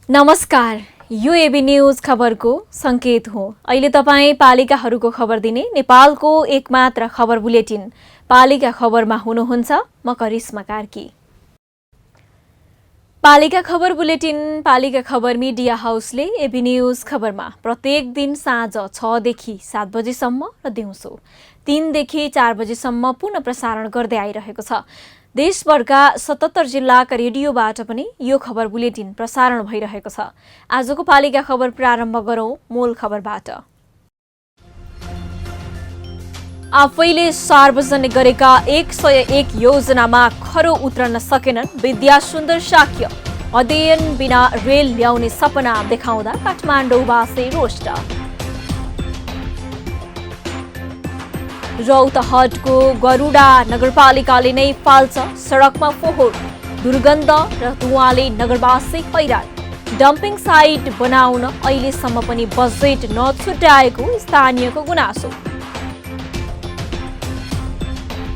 नमस्कार, यो AB news खबरको संकेत हो। अहिले तपाईँ पालिकाहरूको खबर दिने नेपालको एकमात्र खबर बुलेटिन पालिका खबरमा हुनुहुन्छ। म करिश्मा कार्की। पालिका खबर बुलेटिन पालिका खबर मिडिया हाउसले एबी न्यूज खबरमा प्रत्येक दिन साँझ 6 देखि 7 बजेसम्म र दिउँसो 3 देखि 4 बजेसम्म पुनः प्रसारण गर्दै आइरहेको छ। देशभरका 77 जिल्लाका रेडियोबाट पनि यो खबर बुलेटिन प्रसारण भइरहेको छ। आजको पालिका खबर प्रारम्भ गरौं मूल खबरबाट। आफैले सार्वजनिक गरेका 101 योजनामा खरो उत्रन सकेनन् विद्यासुन्दर शाक्य। अध्ययन बिना रेल ल्याउने सपना देखाउँदा काठमाडौँवासी रोष्ट। रौतहटको गरुडा नगरपालिकाले नै फाल्छ सडकमा फोहोर। दुर्गन्ध र धुवाँले नगरवासी हैरान। डम्पिङ साइट बनाउन अहिलेसम्म पनि बजेट नछुट्याएको स्थानीयको गुनासो।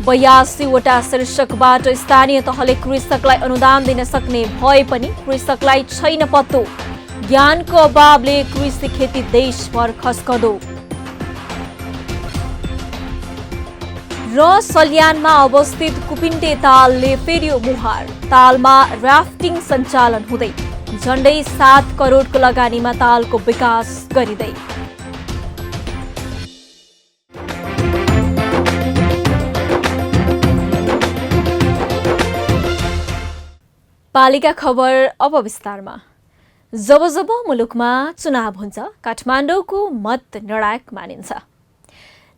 82वटा शीर्षकबाट स्थानीय तहले कृषकलाई अनुदान दिन सक्ने भए पनि कृषकलाई छैन पत्तो। ज्ञानको अभावले कृषि खेती देशभर खस्कदो। र सल्यानमा अवस्थित कुपिन्टे तालले फेर्यो मुहार। तालमा राफ्टिङ सञ्चालन हुँदै झण्डै 7 करोडको लगानीमा तालको विकास गरिँदै। पालिका खबर अब विस्तारमा। जब जब मुलुकमा चुनाव हुन्छ काठमाडौँको मत निर्णायक मानिन्छ।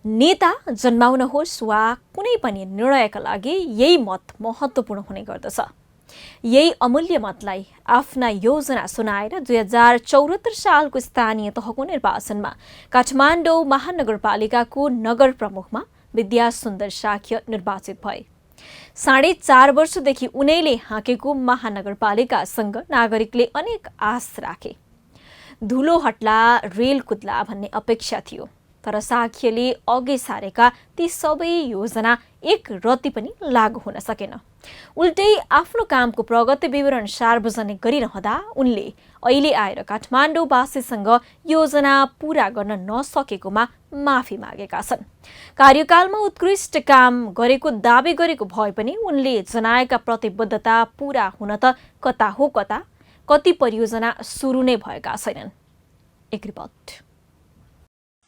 नेता जन्माउन होस् वा कुनै पनि निर्णयका लागि यही मत महत्त्वपूर्ण हुने गर्दछ। यही अमूल्य मतलाई आफ्ना योजना सुनाएर 2074 सालको स्थानीय तहको निर्वाचनमा काठमाडौँ महानगरपालिकाको नगर प्रमुखमा विद्यासुन्दर शाक्य निर्वाचित भए। 4.5 वर्षदेखि उनैले हाँकेको महानगरपालिकासँग नागरिकले अनेक आश राखे। धुलो हट्ला रेल कुद्ला भन्ने अपेक्षा थियो, तर शाक्यले अघि सारेका ती सबै योजना एक रत्ती पनि लागू हुन सकेन। उल्टै आफ्नो कामको प्रगति विवरण सार्वजनिक गरिरहँदा उनले अहिले आएर काठमाडौँवासीसँग योजना पूरा गर्न नसकेकोमा माफी मागेका छन्। कार्यकालमा उत्कृष्ट काम गरेको दावी गरेको भए पनि उनले जनाएका प्रतिबद्धता पूरा हुन त कता हो कता कति परियोजना सुरु नै भएका छैनन्। एक रिपोर्ट।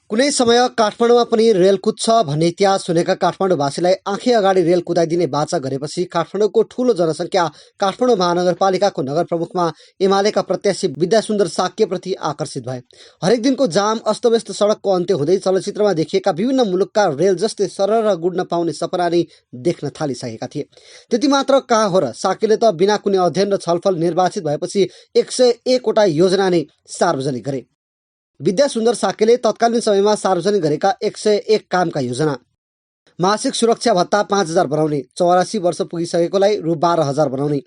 कुनै समय काठमाडौँमा पनि रेल कुद्छ भन्ने इतिहास सुनेका काठमाडौँवासीलाई आँखै अगाडि रेल कुदाइदिने बाचा गरेपछि काठमाडौँको ठूलो जनसङ्ख्या काठमाडौँ महानगरपालिकाको नगर प्रमुखमा एमालेका प्रत्याशी विद्यासुन्दर शाक्यप्रति आकर्षित भए। हरेक दिनको जाम अस्तव्यस्त सडकको अन्त्य हुँदै चलचित्रमा देखिएका विभिन्न मुलुकका रेल जस्तै सरर गुड्न पाउने सपना नै देख्न थालिसकेका थिए। त्यति मात्र कहाँ हो र, शाक्यले त बिना कुनै अध्ययन र छलफल निर्वाचित भएपछि 101वटा योजना नै सार्वजनिक गरे। विद्यासुन्दर शाक्यले तत्कालीन समयमा सार्वजनिक गरेका 101 कामका योजना: मासिक सुरक्षा भत्ता 5,000 बनाउने, 84 वर्ष पुगिसकेकोलाई रु 12,000 बनाउने,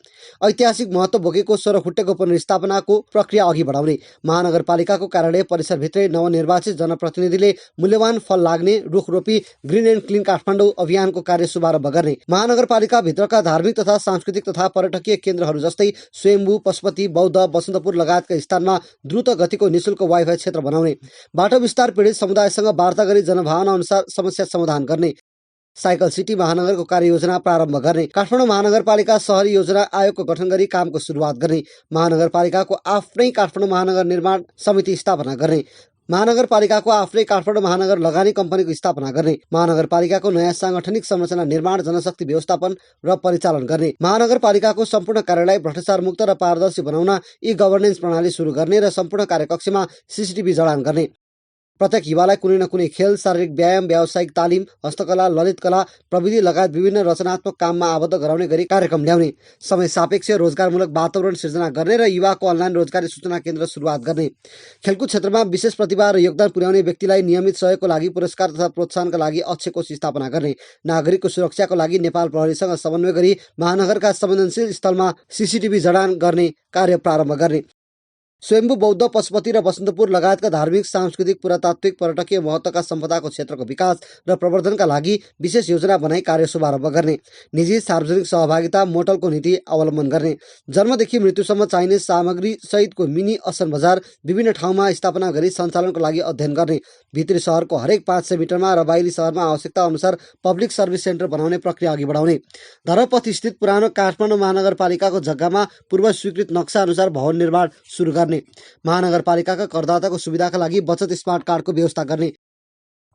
ऐतिहासिक महत्त्व बोकेको 16 खुट्टेको पुनर्स्थापनाको प्रक्रिया अघि बढाउने, महानगरपालिकाको कार्यालय परिसरभित्रै नवनिर्वाचित जनप्रतिनिधिले मूल्यवान फल लाग्ने रुख रोपी ग्रिन एन्ड क्लिन काठमाडौँ अभियानको कार्य शुभारम्भ गर्ने, महानगरपालिका भित्रका धार्मिक तथा सांस्कृतिक तथा पर्यटकीय केन्द्रहरू जस्तै स्वयम्भू, पशुपति, बौद्ध, बसन्तपुर लगायतका स्थानमा द्रुत गतिको निशुल्क वाइफाई क्षेत्र बनाउने, बाटो विस्तार पीडित समुदायसँग वार्ता गरी जनभावना अनुसार समस्या समाधान गर्ने, साइकल सिटी महानगरको कार्ययोजना प्रारम्भ गर्ने, काठमाडौँ महानगरपालिका शहरी योजना आयोगको गठन गरी कामको सुरुवात गर्ने, महानगरपालिकाको आफ्नै काठमाडौँ महानगर निर्माण समिति स्थापना गर्ने, महानगरपालिकाको आफ्नै काठमाडौँ महानगर लगानी कम्पनीको स्थापना गर्ने, महानगरपालिकाको नयाँ सांगठनिक संरचना निर्माण, जनशक्ति व्यवस्थापन र परिचालन गर्ने, महानगरपालिकाको सम्पूर्ण कार्यालय भ्रष्टाचार मुक्त र पारदर्शी बनाउन ई गभर्नेन्स प्रणाली सुरु गर्ने र सम्पूर्ण कार्यकक्षमा सीसीटीभी जडान गर्ने, प्रत्येक युवालाई कुनै न कुनै खेल, शारीरिक व्यायाम, व्यावसायिक तालिम, हस्तकला, ललित कला, प्रविधि लगायत विभिन्न रचनात्मक काममा आबद्ध गराउने गरी कार्यक्रम ल्याउने, समय सापेक्ष रोजगारमूलक वातावरण सिर्जना गर्ने र युवाको अनलाइन रोजगारी सूचना केन्द्र सुरुवात गर्ने, खेलकुद क्षेत्रमा विशेष प्रतिभा र योगदान पुर्याउने व्यक्तिलाई नियमित सहयोगको लागि पुरस्कार तथा प्रोत्साहनका लागि अक्षय कोष स्थापना गर्ने, नागरिकको सुरक्षाको लागि नेपाल प्रहरीसँग समन्वय गरी महानगरका संवेदनशील स्थलमा CCTV जडान गर्ने कार्य प्रारम्भ गर्ने, स्वयम्भू बौद्ध, पशुपति र बसन्तपुर लगायतका धार्मिक, सांस्कृतिक, पुरातात्विक, पर्यटकीय महत्त्वका सम्पदाको क्षेत्रको विकास र प्रवर्धनका लागि विशेष योजना बनाई कार्य शुभारम्भ गर्ने, निजी सार्वजनिक सहभागिता मोडलको नीति अवलम्बन गर्ने, जन्मदेखि मृत्युसम्म चाहिने सामग्री सहितको मिनी असन बजार विभिन्न ठाउँमा स्थापना गरी सञ्चालनको लागि अध्ययन गर्ने, भित्री सहरको हरेक 500 मिटरमा र बाहिरी सहरमा आवश्यकता अनुसार पब्लिक सर्भिस सेन्टर बनाउने प्रक्रिया अघि बढाउने, धरपथ स्थित पुरानो काठमाडौँ महानगरपालिकाको जग्गामा पूर्व स्वीकृत नक्सा अनुसार भवन निर्माण सुरु गर्ने, महानगरपालिकाका करदाताको सुविधाका लागि बचत स्मार्ट कार्डको व्यवस्था गर्ने,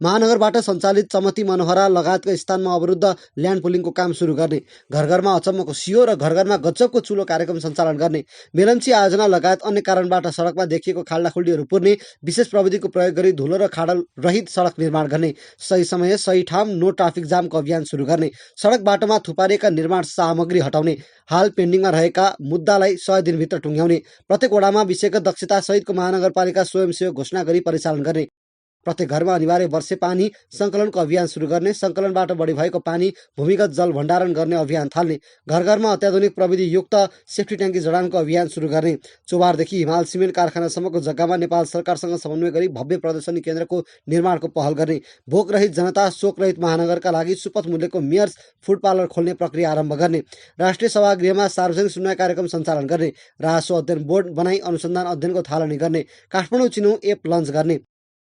महानगरबाट सञ्चालित चमती मनोहरा लगायतका स्थानमा अवरुद्ध ल्यान्ड पुलिङको काम सुरु गर्ने, घर घरमा अचम्मको सियो र घर घरमा गजबको चुलो कार्यक्रम सञ्चालन गर्ने, मेलम्ची आयोजना लगायत अन्य कारणबाट सडकमा देखिएको खाल्डाखुल्डीहरू पुर्ने विशेष प्रविधिको प्रयोग गरी धुलो र खाडल रहित सडक निर्माण गर्ने, सही समय सही ठाउँ नो ट्राफिक जामको अभियान सुरु गर्ने, सडक बाटोमा थुपारिएका निर्माण सामग्री हटाउने, हाल पेन्डिङमा रहेका मुद्दालाई 100 दिनभित्र टुङ्ग्याउने, प्रत्येक वडामा विषयगत दक्षता सहितको महानगरपालिका स्वयंसेवक घोषणा गरी परिचालन गर्ने, प्रत्येक घरमा अनिवार्य वर्षे पानी सङ्कलनको अभियान सुरु गर्ने, सङ्कलनबाट बढी भएको पानी भूमिगत जल भण्डारण गर्ने अभियान थाल्ने, घर घरमा अत्याधुनिक प्रविधि युक्त सेफ्टी ट्याङ्की जडानको अभियान सुरु गर्ने, चोबारदेखि हिमाल सिमेन्ट कारखानासम्मको जग्गामा नेपाल सरकारसँग समन्वय गरी भव्य प्रदर्शनी केन्द्रको निर्माणको पहल गर्ने, भोकरहित जनता शोकरहित महानगरका लागि सुपथ मूल्यको मेयर्स फुड पार्लर खोल्ने प्रक्रिया आरम्भ गर्ने, राष्ट्रिय सभागृहमा सार्वजनिक सुनवाई कार्यक्रम सञ्चालन गर्ने, राजस्व अध्ययन बोर्ड बनाई अनुसन्धान अध्ययनको थालनी गर्ने, काठमाडौँ चिनो एप लन्च गर्ने,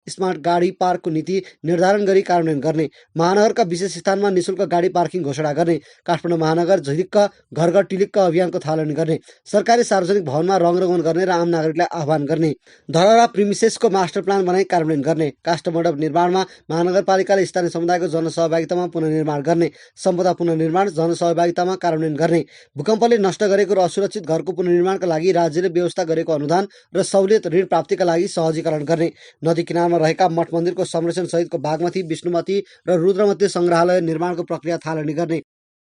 स्मार्ट गाडी पार्कको नीति निर्धारण गरी कार्यान्वयन गर्ने, महानगरका विशेष स्थानमा निशुल्क गाडी पार्किङ घोषणा गर्ने, काठमाडौँ महानगर झिलिक्क घर घर टिलिक्क अभियानको थालनी गर्ने, सरकारी सार्वजनिक भवनमा रङरगन गर्ने र आम नागरिकलाई आह्वान गर्ने, धरहरा प्रिमिसेसको मास्टर प्लान बनाई कार्यान्वयन गर्ने, काष्ठमण्डप निर्माणमा महानगरपालिकाले स्थानीय समुदायको जनसहभागितामा पुनर्निर्माण गर्ने, सम्पदा पुनर्निर्माण जनसहभागितामा कार्यान्वयन गर्ने, भूकम्पले नष्ट गरेको र असुरक्षित घरको पुनर्निर्माणका लागि राज्यले व्यवस्था गरेको अनुदान र सहुलियत ऋण प्राप्तिका लागि सहजीकरण गर्ने, नदी किनारमा रहेका मठ मन्दिरको संरक्षण सहितको बागमती, विष्णुमती र रुद्रमती सङ्ग्रहालय निर्माणको प्रक्रिया थालनी गर्ने,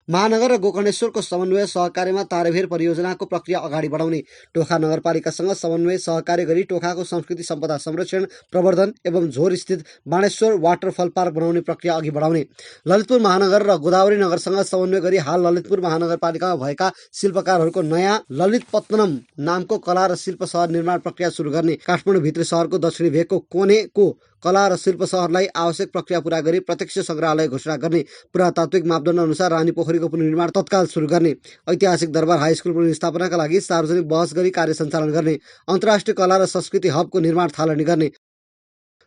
महानगर र गोकर्णेश्वरको समन्वय सहकार्यमा तारेभेर परियोजनाको प्रक्रिया अगाडि बढाउने, टोखा नगरपालिकासँग समन्वय सहकार्य गरी टोखाको संस्कृति सम्पदा संरक्षण प्रवर्धन एवं झोर स्थित बाणेश्वर वाटरफल पार्क बनाउने प्रक्रिया अघि बढाउने, ललितपुर महानगर र गोदावरी नगरसँग समन्वय गरी हाल ललितपुर महानगरपालिकामा भएका शिल्पकारहरूको नयाँ ललितपत्तनम नामको कला र शिल्प सहर निर्माण प्रक्रिया सुरु गर्ने, काठमाडौँ भित्री सहरको दक्षिणी भेगको कोनेको कला र शिल्प सहरलाई आवश्यक प्रक्रिया पूरा गरी प्रत्यक्ष सङ्ग्रहालय घोषणा गर्ने, पुरातात्विक मापदण्ड अनुसार रानी पोखरीको पुनर्निर्माण तत्काल सुरु गर्ने, ऐतिहासिक दरबार हाई स्कुल पुनर्स्थापनाका लागि सार्वजनिक बहस गरी कार्य सञ्चालन गर्ने, अन्तर्राष्ट्रिय कला र संस्कृति हबको निर्माण थालनी गर्ने,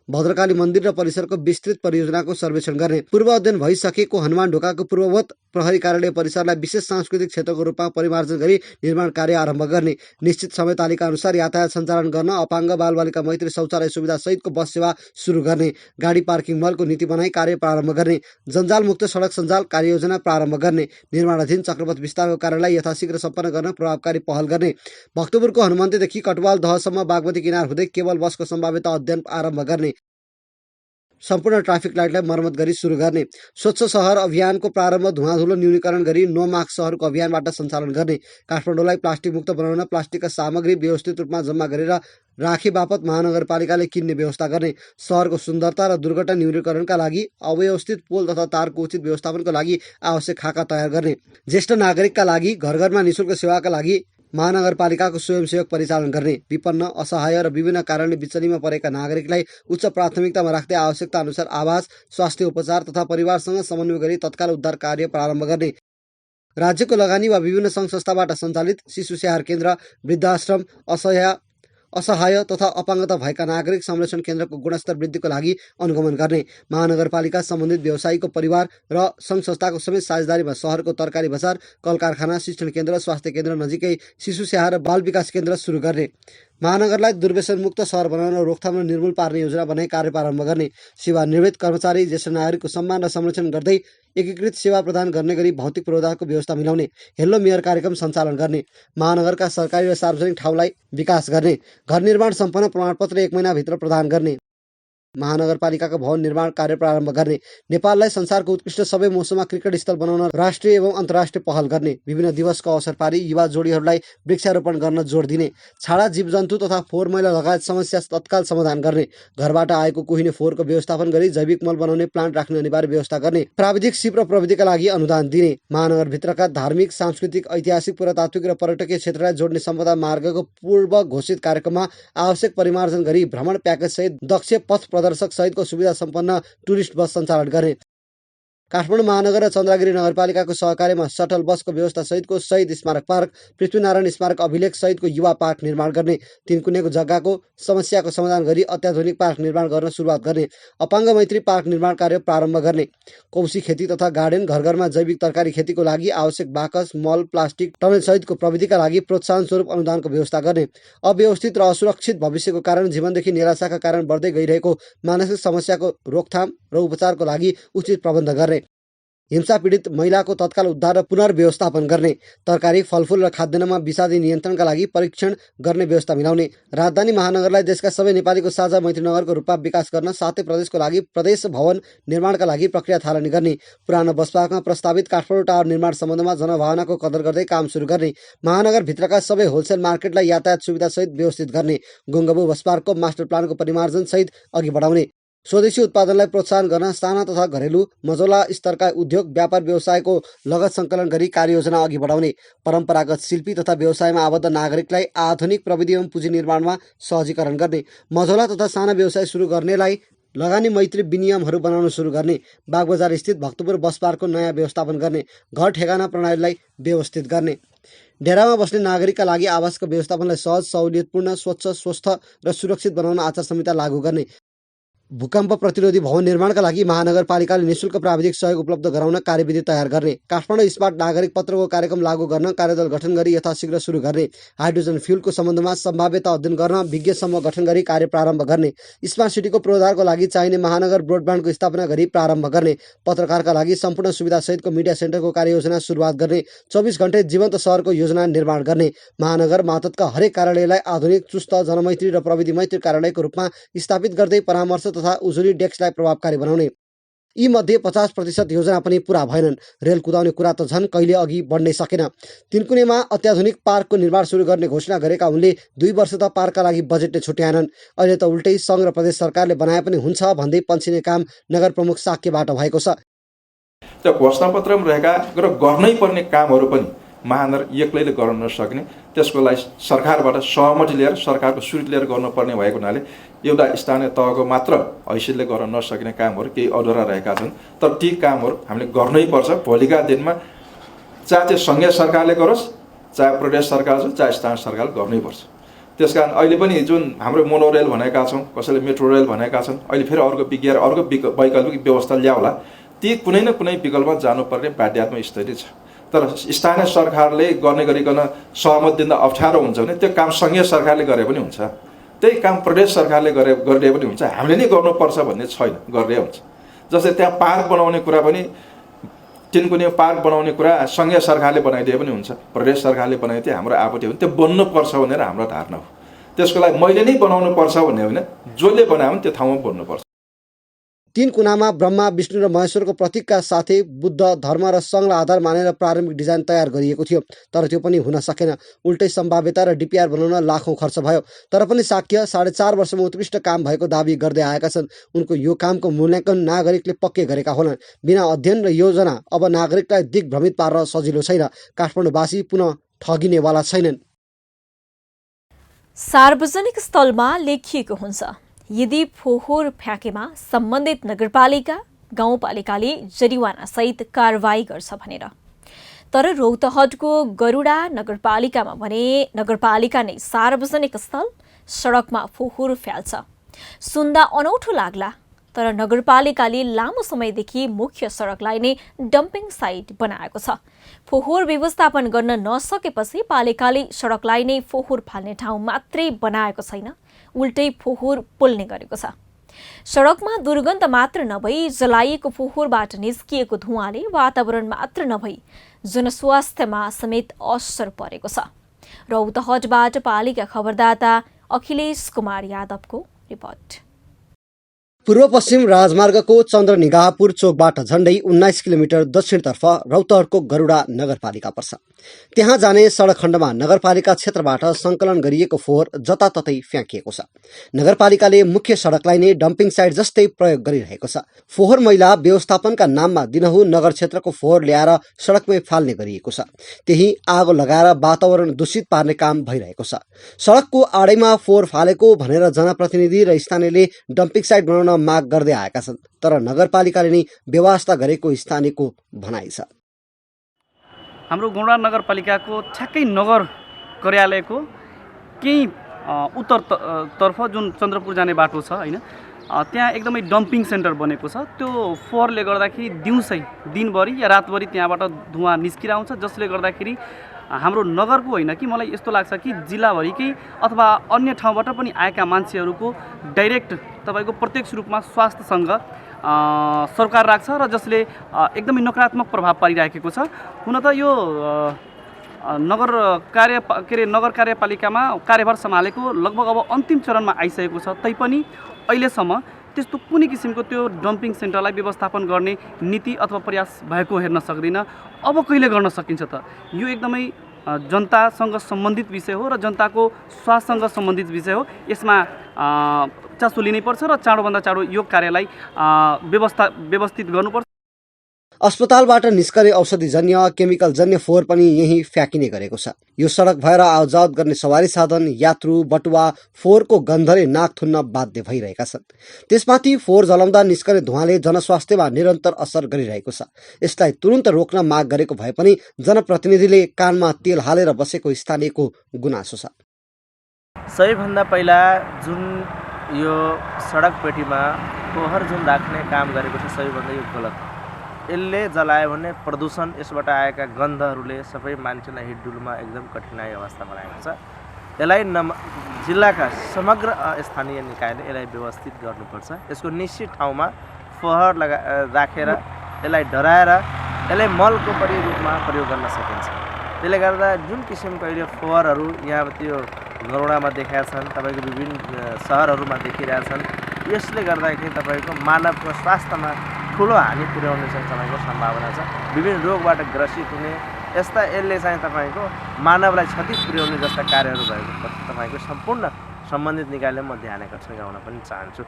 भद्रकाली मन्दिर र परिसरको विस्तृत परियोजनाको सर्वेक्षण गर्ने, पूर्व अध्ययन भइसकेको हनुमान ढोकाको पूर्ववत प्रहरी कार्यालय परिसरलाई विशेष सांस्कृतिक क्षेत्रको रूपमा परिमार्जन गरी निर्माण कार्य आरम्भ गर्ने, निश्चित समय तालिका अनुसार यातायात सञ्चालन गर्न अपाङ्ग बालबालिका मैत्री शौचालय सुविधा सहितको बस सेवा सुरु गर्ने, गाडी पार्किङ मलको नीति बनाई कार्य प्रारम्भ गर्ने, जन्जालमुक्त सडक सञ्जाल कार्ययोजना प्रारम्भ गर्ने, निर्माणाधीन चक्रपथ विस्तारको कार्यलाई यथाशीघ्र सम्पन्न गर्न प्रभावकारी पहल गर्ने, भक्तपुरको हनुमन्तेदेखि कटवाल दहसम्म बागमती किनार हुँदै केवल बसको सम्भाव्यता अध्ययन आरम्भ गर्ने, सम्पूर्ण ट्राफिक लाइटलाई मर्मत गरी सुरु गर्ने, स्वच्छ सहर अभियानको प्रारम्भ धुवाधुलो न्यूनीकरण गरी नो मास्क सहरको अभियानबाट सञ्चालन गर्ने, काठमाडौँलाई प्लास्टिक मुक्त बनाउन प्लास्टिकका सामग्री व्यवस्थित रूपमा जम्मा गरेर राखे बापत महानगरपालिकाले किन्ने व्यवस्था गर्ने, सहरको सुन्दरता र दुर्घटना न्यूनीकरणका लागि अव्यवस्थित पोल तथा तारको उचित व्यवस्थापनको लागि आवश्यक खाका तयार गर्ने, ज्येष्ठ नागरिकका लागि घर घरमा निशुल्क सेवाका लागि महानगरपालिकाको स्वयंसेवक परिचालन गर्ने, विपन्न असहाय र विभिन्न कारणले बिचनीमा परेका नागरिकलाई उच्च प्राथमिकतामा राख्दै आवश्यकता अनुसार आवास, स्वास्थ्य उपचार तथा परिवारसँग समन्वय गरी तत्काल उद्धार कार्य प्रारम्भ गर्ने, राज्यको लगानी वा विभिन्न सङ्घ संस्थाबाट सञ्चालित शिशु स्याहार केन्द्र, वृद्धाश्रम, असहाय तथा अपाङ्गता भएका नागरिक संरक्षण केन्द्रको गुणस्तर वृद्धिको लागि अनुगमन गर्ने, महानगरपालिका सम्बन्धित व्यवसायीको परिवार र सङ्घ संस्थाको समेत साझेदारीमा सहरको तरकारी बजार, कल कारखाना, शिक्षण केन्द्र, स्वास्थ्य केन्द्र नजिकै शिशु स्याहार र बाल विकास केन्द्र सुरु गर्ने, महानगरलाई दुर्व्यसनमुक्त सहर बनाउन रोकथाम र निर्मूल पार्ने योजना बनाई कार्य प्रारम्भ गर्ने, सेवानिवृत्त कर्मचारी ज्येष्ठ नागरिकको सम्मान र संरक्षण गर्दै एकीकृत सेवा प्रदान गर्ने गरी भौतिक पूर्वाधारको व्यवस्था मिलाउने, हेलो मेयर कार्यक्रम सञ्चालन गर्ने, महानगरका सरकारी र सार्वजनिक ठाउँलाई विकास गर्ने, घर निर्माण सम्पन्न प्रमाणपत्र 1 महिनाभित्र प्रदान गर्ने, महानगरपालिकाको भवन निर्माण कार्य प्रारम्भ गर्ने, नेपाललाई संसारको उत्कृष्ट सबै मौसममा क्रिकेट स्थल बनाउन राष्ट्रिय एवं अन्तर्राष्ट्रिय पहल गर्ने, विभिन्न दिवसको अवसर पारी युवा जोडीहरूलाई वृक्षारोपण गर्न जोड दिने, छाडा जीवजन्तु तथा फोहोर मैला लगायत समस्या तत्काल समाधान गर्ने, घरबाट आएको कुहिने फोहोरको व्यवस्थापन गरी जैविक मल बनाउने प्लान्ट राख्ने अनिवार्य व्यवस्था गर्ने, प्राविधिक सिप र प्रविधिका लागि अनुदान दिने, महानगरभित्रका धार्मिक, सांस्कृतिक, ऐतिहासिक, पुरातात्विक र पर्यटकीय क्षेत्रलाई जोड्ने सम्पदा मार्गको पूर्व घोषित कार्यक्रममा आवश्यक परिमार्जन गरी भ्रमण प्याकेज सहित दक्ष पथ प्रदर्शक सहितको सुविधा सम्पन्न टुरिस्ट बस सञ्चालन गर्ने, काठमाडौँ महानगर र चन्द्रगिरी नगरपालिकाको सहकार्यमा सटल बसको व्यवस्था सहितको शहीद स्मारक पार्क, पृथ्वीनारायण स्मारक अभिलेख सहितको युवा पार्क निर्माण गर्ने, तिनकुनेको जग्गाको समस्याको समाधान गरी अत्याधुनिक पार्क निर्माण गर्न सुरुवात गर्ने, अपाङ्ग मैत्री पार्क निर्माण कार्य प्रारम्भ गर्ने, कौशी खेती तथा गार्डन, घर घरमा जैविक तरकारी खेतीको लागि आवश्यक बाकस, मल, प्लास्टिक, टनेल सहितको प्रविधिका लागि प्रोत्साहन स्वरूप अनुदानको व्यवस्था गर्ने, अव्यवस्थित र असुरक्षित भविष्यको कारण जीवनदेखि निराशाका कारण बढ्दै गइरहेको मानसिक समस्याको रोकथाम र उपचारको लागि उचित प्रबन्ध गर्ने, हिंसा पीडित महिलाको तत्काल उद्धार र पुनर्व्यवस्थापन गर्ने, तरकारी, फलफुल र खाद्यान्नमा विषादी नियन्त्रणका लागि परीक्षण गर्ने व्यवस्था मिलाउने, राजधानी महानगरलाई देशका सबै नेपालीको साझा मैत्री नगरको रूपमा विकास गर्न साथै प्रदेशको लागि प्रदेश भवन निर्माणका लागि प्रक्रिया थालनी गर्ने, पुरानो बस पार्कमा प्रस्तावित काठमाडौँ टावर निर्माण सम्बन्धमा जनभावनाको कदर गर्दै काम सुरु गर्ने, महानगरभित्रका सबै होलसेल मार्केटलाई यातायात सुविधा सहित व्यवस्थित गर्ने, गुङ्गबु बस पार्कको मास्टर प्लानको परिमार्जन सहित अघि बढाउने, स्वदेशी उत्पादनलाई प्रोत्साहन गर्न साना तथा घरेलु मझौला स्तरका उद्योग व्यापार व्यवसायको लगत सङ्कलन गरी कार्ययोजना अघि बढाउने, परम्परागत शिल्पी तथा व्यवसायमा आबद्ध नागरिकलाई आधुनिक प्रविधि एवं पुँजी निर्माणमा सहजीकरण गर्ने, मझौला तथा साना व्यवसाय सुरु गर्नेलाई लगानी मैत्री विनियमहरू बनाउन सुरु गर्ने, बागबजार स्थित भक्तपुर बस पार्कको नयाँ व्यवस्थापन गर्ने, घर ठेगाना प्रणालीलाई व्यवस्थित गर्ने, डेरामा बस्ने नागरिकका लागि आवासको व्यवस्थापनलाई सहज, सहुलियतपूर्ण, स्वच्छ, स्वस्थ र सुरक्षित बनाउन आचार संहिता लागू गर्ने, भूकम्प प्रतिरोधी भवन निर्माणका लागि महानगरपालिकाले निशुल्क प्राविधिक सहयोग उपलब्ध गराउन कार्यविधि तयार गर्ने, काठमाडौँ स्मार्ट नागरिक पत्रको कार्यक्रम लागू गर्न कार्यदल गठन गरी यथाशीघ्र सुरु गर्ने, हाइड्रोजन फ्युलको सम्बन्धमा सम्भाव्यता अध्ययन गर्न विज्ञ समूह गठन गरी कार्य प्रारम्भ गर्ने, स्मार्ट सिटीको पूर्वाधारको लागि चाहिने महानगर ब्रोडब्यान्डको स्थापना गरी प्रारम्भ गर्ने, पत्रकारका लागि सम्पूर्ण सुविधा सहितको मिडिया सेन्टरको कार्ययोजना सुरुवात गर्ने, 24 घण्टे जीवन्त सहरको योजना निर्माण गर्ने, महानगर मातहतका हरेक कार्यालयलाई आधुनिक, चुस्त, जनमैत्री र प्रविधि मैत्री कार्यालयको रूपमा स्थापित गर्दै परामर्श तथा उजुरी डेस्कलाई प्रभावकारी बनाउने। यी मध्ये 50% योजना पनि पूरा भएनन्। रेल कुदाउने कुरा त झन् कहिले अघि बढ्नै सकेन। तिनकुनेमा अत्याधुनिक पार्कको निर्माण सुरु गर्ने घोषणा गरेका उनले 2 वर्ष त पार्कका लागि बजेट नै छुट्याएनन्। अहिले त उल्टै सङ्घ र प्रदेश सरकारले बनाए पनि हुन्छ भन्दै पन्छिने काम नगर प्रमुख साक्यबाट भएको छ। त्यो घोषणापत्रमा रहेका र गर्नै पर्ने कामहरू पनि महानगर एक्लैले गर्न नसक्ने, त्यसको लागि सरकारबाट सहमति लिएर सरकारको स्वीकृति लिएर गर्नुपर्ने भएको हुनाले एउटा स्थानीय तहको मात्र हैसियतले गर्न नसकिने कामहरू केही अधुरा रहेका छन्। तर ती कामहरू हामीले गर्नै पर्छ। भोलिका दिनमा चाहे त्यो सङ्घीय सरकारले गरोस्, चाहे प्रदेश सरकार होस्, चाहे स्थानीय सरकारले गर्नै पर्छ। त्यसकारण अहिले पनि जुन हाम्रो मोनोरेल भनेका छौँ, कसैले मेट्रो रेल भनेका छन्, अहिले फेरि अर्को विज्ञान अर्को वैकल्पिक व्यवस्था ल्याउला। ती कुनै न कुनै विकल्पमा जानुपर्ने बाध्यात्मक स्थिति छ। तर स्थानीय सरकारले गर्ने गरिकन सहमत दिँदा अप्ठ्यारो हुन्छ भने त्यो काम सङ्घीय सरकारले गरे पनि हुन्छ, त्यही काम प्रदेश सरकारले गरिदिए पनि हुन्छ। हामीले नै गर्नुपर्छ भन्ने छैन, गरिदिए हुन्छ। जस्तै त्यहाँ पार्क बनाउने कुरा पनि, तिनकुने पार्क बनाउने कुरा सङ्घीय सरकारले बनाइदिए पनि हुन्छ, प्रदेश सरकारले बनाइदिए हाम्रो आपत्ति हो। त्यो बन्नुपर्छ भनेर हाम्रो धारणा हो। त्यसको लागि मैले नै बनाउनु पर्छ भन्ने होइन, जसले बनायो भने त्यो ठाउँमा बन्नुपर्छ। तीन कुनामा ब्रह्मा, विष्णु र महेश्वरको प्रतीकका साथै बुद्ध धर्म र सङ्घलाई आधार मानेर प्रारम्भिक डिजाइन तयार गरिएको थियो। तर त्यो पनि हुन सकेन। उल्टै सम्भाव्यता र डिपिआर बनाउन लाखौँ खर्च भयो। तर पनि साक्य 4.5 वर्षमा उत्कृष्ट काम भएको दावी गर्दै आएका छन्। उनको यो कामको मूल्याङ्कन नागरिकले पक्कै गरेका होलान्। बिना अध्ययन र योजना अब नागरिकलाई दिग्भ्रमित पार्न सजिलो छैन। काठमाडौँवासी पुनः ठगिनेवाला छैनन्। सार्वजनिक स्थलमा लेखिएको हुन्छ, यदि फोहोर फ्याँकेमा सम्बन्धित नगरपालिका गाउँपालिकाले जरिवानासहित कारवाही गर्छ भनेर। तर रौतहटको गरुडा नगरपालिकामा भने नगरपालिका नै सार्वजनिक स्थल सडकमा फोहोर फ्याल्छ। सुन्दा अनौठो लाग्ला, तर नगरपालिकाले लामो समयदेखि मुख्य सडकलाई नै डम्पिङ साइट बनाएको छ। फोहोर व्यवस्थापन गर्न नसकेपछि पालिकाले सडकलाई नै फोहोर फाल्ने ठाउँ मात्रै बनाएको छैन, उल्टै फोहोर पोल्ने गरेको छ। सडकमा दुर्गन्ध मात्र नभई जलाइएको फोहोरबाट निस्किएको धुवाँले वातावरण मात्र नभई जनस्वास्थ्यमा समेत असर परेको छ। रौतहटबाट पालिका खबरदाता अखिलेश कुमार यादवको रिपोर्ट। पूर्व पश्चिम राजमार्गको चन्द्रनिगाहपुर चोकबाट झण्डै 19 किलोमिटर दक्षिणतर्फ रौतहटको गरुडा नगरपालिका पर्छ। त्यहाँ जाने सडक खण्डमा नगरपालिका क्षेत्रबाट सङ्कलन गरिएको फोहोर जताततै फ्याँकिएको छ। नगरपालिकाले मुख्य सडकलाई नै डम्पिङ साइट जस्तै प्रयोग गरिरहेको छ। फोहोर मैला व्यवस्थापनका नाममा दिनहुँ नगर क्षेत्रको फोहोर ल्याएर सडकमै फाल्ने गरिएको छ। त्यही आगो लगाएर वातावरण दूषित पार्ने काम भइरहेको छ। सडकको आडैमा फोहोर फालेको भनेर जनप्रतिनिधि र स्थानीयले डम्पिङ साइट बनाउन माग गर्दै आएका छन्, तर नगरपालिकाले नै व्यवस्था गरेको स्थानीयको भनाइ छ। हाम्रो गौडा नगरपालिकाको ठ्याक्कै नगर कार्यालयको केही उत्तरतर्फ जुन चन्द्रपुर जाने बाटो छ हैन, त्यहाँ एकदमै डम्पिङ सेन्टर बनेको छ। त्यो फोहोरले गर्दाखेरि दिउँसै दिनभरि या रातभरि त्यहाँबाट धुवा निस्किरहन्छ, जसले गर्दाखेरि हाम्रो नगरको होइन कि मलाई यस्तो लाग्छ कि जिल्लाभरिकै अथवा अन्य ठाउँबाट पनि आएका मान्छेहरूको डाइरेक्ट तपाईँको प्रत्यक्ष रूपमा स्वास्थ्यसँग सरकार राख्छ र जसले एकदमै नकारात्मक प्रभाव पारिरहेको छ। हुन त यो नगर कार्यपालिकामा कार्यभार सम्हालेको लगभग अब अन्तिम चरणमा आइसकेको छ, तैपनि अहिलेसम्म त्यस्तो कुनै किसिमको त्यो डम्पिङ सेन्टरलाई व्यवस्थापन गर्ने नीति अथवा प्रयास भएको हेर्न सक्दिन। अब कहिले गर्न सकिन्छ त? यो एकदमै जनतासँग सम्बन्धित विषय हो र जनताको स्वास्थ्यसँग सम्बन्धित विषय हो। यसमा चासो लिनैपर्छ र चाँडोभन्दा चाँडो यो कार्यलाई व्यवस्थित गर्नुपर्छ। अस्पतालबाट निस्कने औषधिजन्य केमिकलजन्य फोहोर पनि यही फ्याँकिने गरेको छ। यो सडक भएर आवजावत गर्ने सवारी साधन, यात्रु, बटुवा फोहोरको गन्धले नाक थुन्न बाध्य भइरहेका छन्। त्यसमाथि फोहोर जलाउँदा निस्कने धुवाले जनस्वास्थ्यमा निरन्तर असर गरिरहेको छ। यसलाई तुरुन्त रोक्न माग गरेको भए पनि जनप्रतिनिधिले कानमा तेल हालेर बसेको स्थानीयको गुनासो छ। सबैभन्दा पहिला जुन यो सडक पेटीमा फोहोर जुन राख्ने काम गरेको छ, सबैभन्दा यो गलत। यसले जलायो भने प्रदूषण, यसबाट आएका गन्धहरूले सबै मान्छेलाई हिँडडुलमा एकदम कठिनाइ अवस्था बनाएको छ। यसलाई जिल्लाका समग्र स्थानीय निकायले यसलाई व्यवस्थित गर्नुपर्छ। यसको निश्चित ठाउँमा फोहोर राखेर यसलाई डराएर यसलाई मलको रूपमा प्रयोग गर्न सकिन्छ। त्यसले गर्दा जुन किसिमको अहिले फोहोरहरू यहाँ त्यो गौडामा देखाएका छन्, तपाईँको विभिन्न सहरहरूमा देखिरहेका छन्, यसले गर्दाखेरि तपाईँको मानवको स्वास्थ्यमा ठुलो हानि पुर्याउने चाहिँ तपाईँको सम्भावना छ। विभिन्न रोगबाट ग्रसित हुने यस्ता यसले चाहिँ तपाईँको मानवलाई क्षति पुर्याउने जस्ता कार्यहरू भएको प्रति तपाईँको सम्पूर्ण सम्बन्धित निकायले म ध्यान आकर्षण गराउन पनि चाहन्छु।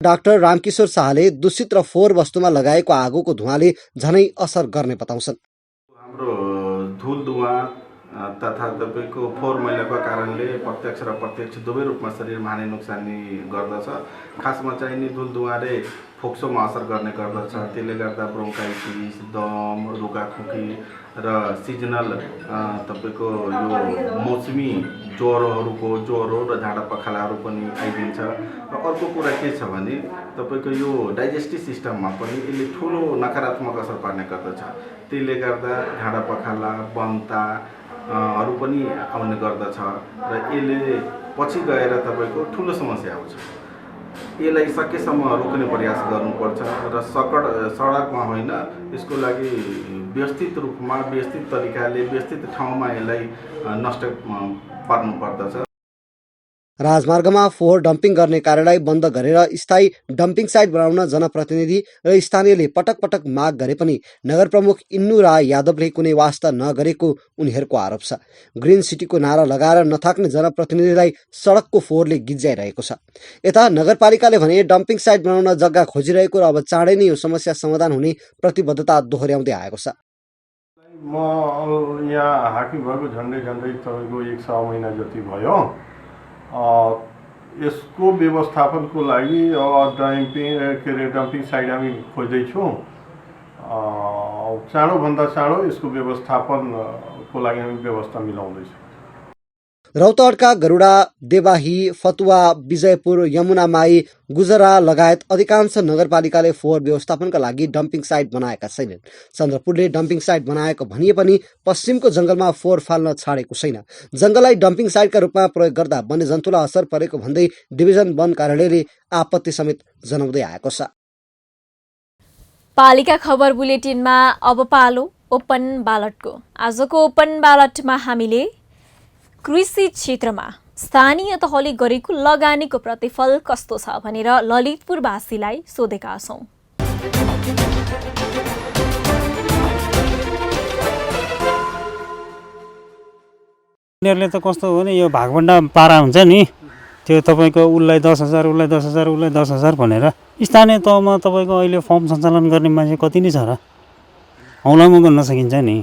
डाक्टर रामकिशोर शाहले दूषित र फोहोर वस्तुमा लगाएको आगोको धुवाले झनै असर गर्ने बताउँछन्। हाम्रो धुल धुवा तथा तपाईँको फोहोर मैलाको कारणले प्रत्यक्ष र अप्रत्यक्ष दुवै रूपमा शरीरमा हानि नोक्सानी गर्दछ। खासमा चाहिँ नि धुल धुवाले फोक्सोमा असर गर्ने गर्दछ। त्यसले गर्दा ब्रोङ्काइटिस, दम, रुगाखोकी र सिजनल तपाईँको यो मौसमी ज्वरो र झाडा पखालाहरू पनि आइदिन्छ। र अर्को कुरा के छ भने तपाईँको यो डाइजेस्टिभ सिस्टममा पनि यसले ठुलो नकारात्मक असर पार्ने गर्दछ। त्यसले गर्दा झाडा पखाला, बन्ता हरू पनि आउने गर्दछ र यसले पछि गएर तपाईँको ठुलो समस्या आउँछ। यसलाई सकेसम्म रोक्ने प्रयास गर्नुपर्छ र सडकमा होइन, यसको लागि व्यवस्थित रूपमा, व्यवस्थित तरिकाले, व्यवस्थित ठाउँमा यसलाई नष्ट पार्नुपर्दछ। राजमार्गमा फोहोर डम्पिङ गर्ने कार्यलाई बन्द गरेर स्थायी डम्पिङ साइट बनाउन जनप्रतिनिधि र स्थानीयले पटक पटक माग गरे पनि नगर प्रमुख इन्नु राय यादवले कुनै वास्ता नगरेको उनीहरूको आरोप छ। ग्रिन सिटीको नारा लगाएर नथाक्ने जनप्रतिनिधिलाई सडकको फोहोरले गिज्जाइरहेको छ। यता नगरपालिकाले भने डम्पिङ साइट बनाउन जग्गा खोजिरहेको र अब चाँडै नै यो समस्या समाधान हुने प्रतिबद्धता दोहोर्याउँदै आएको छ। म यहाँ हाकिम भएको झन्डै तपाईँको 100 महिना जति भयो। यसको व्यवस्थापनको लागि डम्पिङ साइट हामी खोज्दैछौँ। चाँडोभन्दा चाँडो यसको व्यवस्थापनको लागि हामी व्यवस्था मिलाउँदैछौँ। रौतहटका गरुडा, देवाही, फतुवा, विजयपुर, यमुनामाई, गुजरा लगायत अधिकांश नगरपालिकाले फोहोर व्यवस्थापनका लागि डम्पिङ साइट बनाएका छैनन्। चन्द्रपुरले डम्पिङ साइट बनाएको भनिए पनि पश्चिमको जंगलमा फोहोर फाल्न छाडेको छैन। जंगललाई डम्पिङ साइटका रूपमा प्रयोग गर्दा वन्यजन्तुलाई असर परेको भन्दै डिभिजन वन कार्यालयले आपत्ति समेत जनाउँदै आएको छ। पालिका खबर बुलेटिनमा अब पालो ओपन ब्यालटको। आजको ओपन ब्यालटमा हामीले कृषि क्षेत्रमा स्थानीय तहले गरेको लगानीको प्रतिफल कस्तो छ भनेर ललितपुरवासीलाई सोधेका छौं। उनीहरूले त कस्तो हो भने यो भागभण्डा पारा हुन्छ नि, त्यो तपाईँको उसलाई 10,000 उसलाई 10,000 उसलाई 10,000 भनेर स्थानीय तहमा तपाईँको अहिले फर्म सञ्चालन गर्ने मान्छे कति नै छ र, औँलामा गर्न सकिन्छ नि।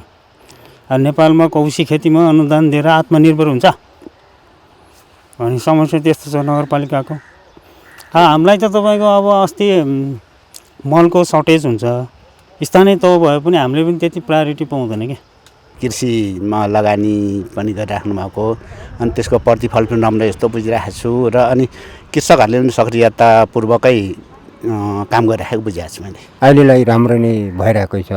नेपालमा कौशी खेतीमा अनुदान दिएर आत्मनिर्भर हुन्छ अनि समस्या त्यस्तो छ नगरपालिकाको। हामीलाई त तपाईँको अब अस्ति मलको सर्टेज हुन्छ, स्थानीय तह भए पनि हामीले पनि त्यति प्रायोरिटी पाउँदैन क्या। कृषिमा लगानी पनि गरिराख्नु भएको अनि त्यसको प्रतिफल पनि राम्रो यस्तो बुझिरहेको छु र अनि कृषकहरूले पनि सक्रियतापूर्वकै काम गरिराखेको बुझिरहेको छु मैले। अहिलेलाई राम्रो नै भइरहेकै छ,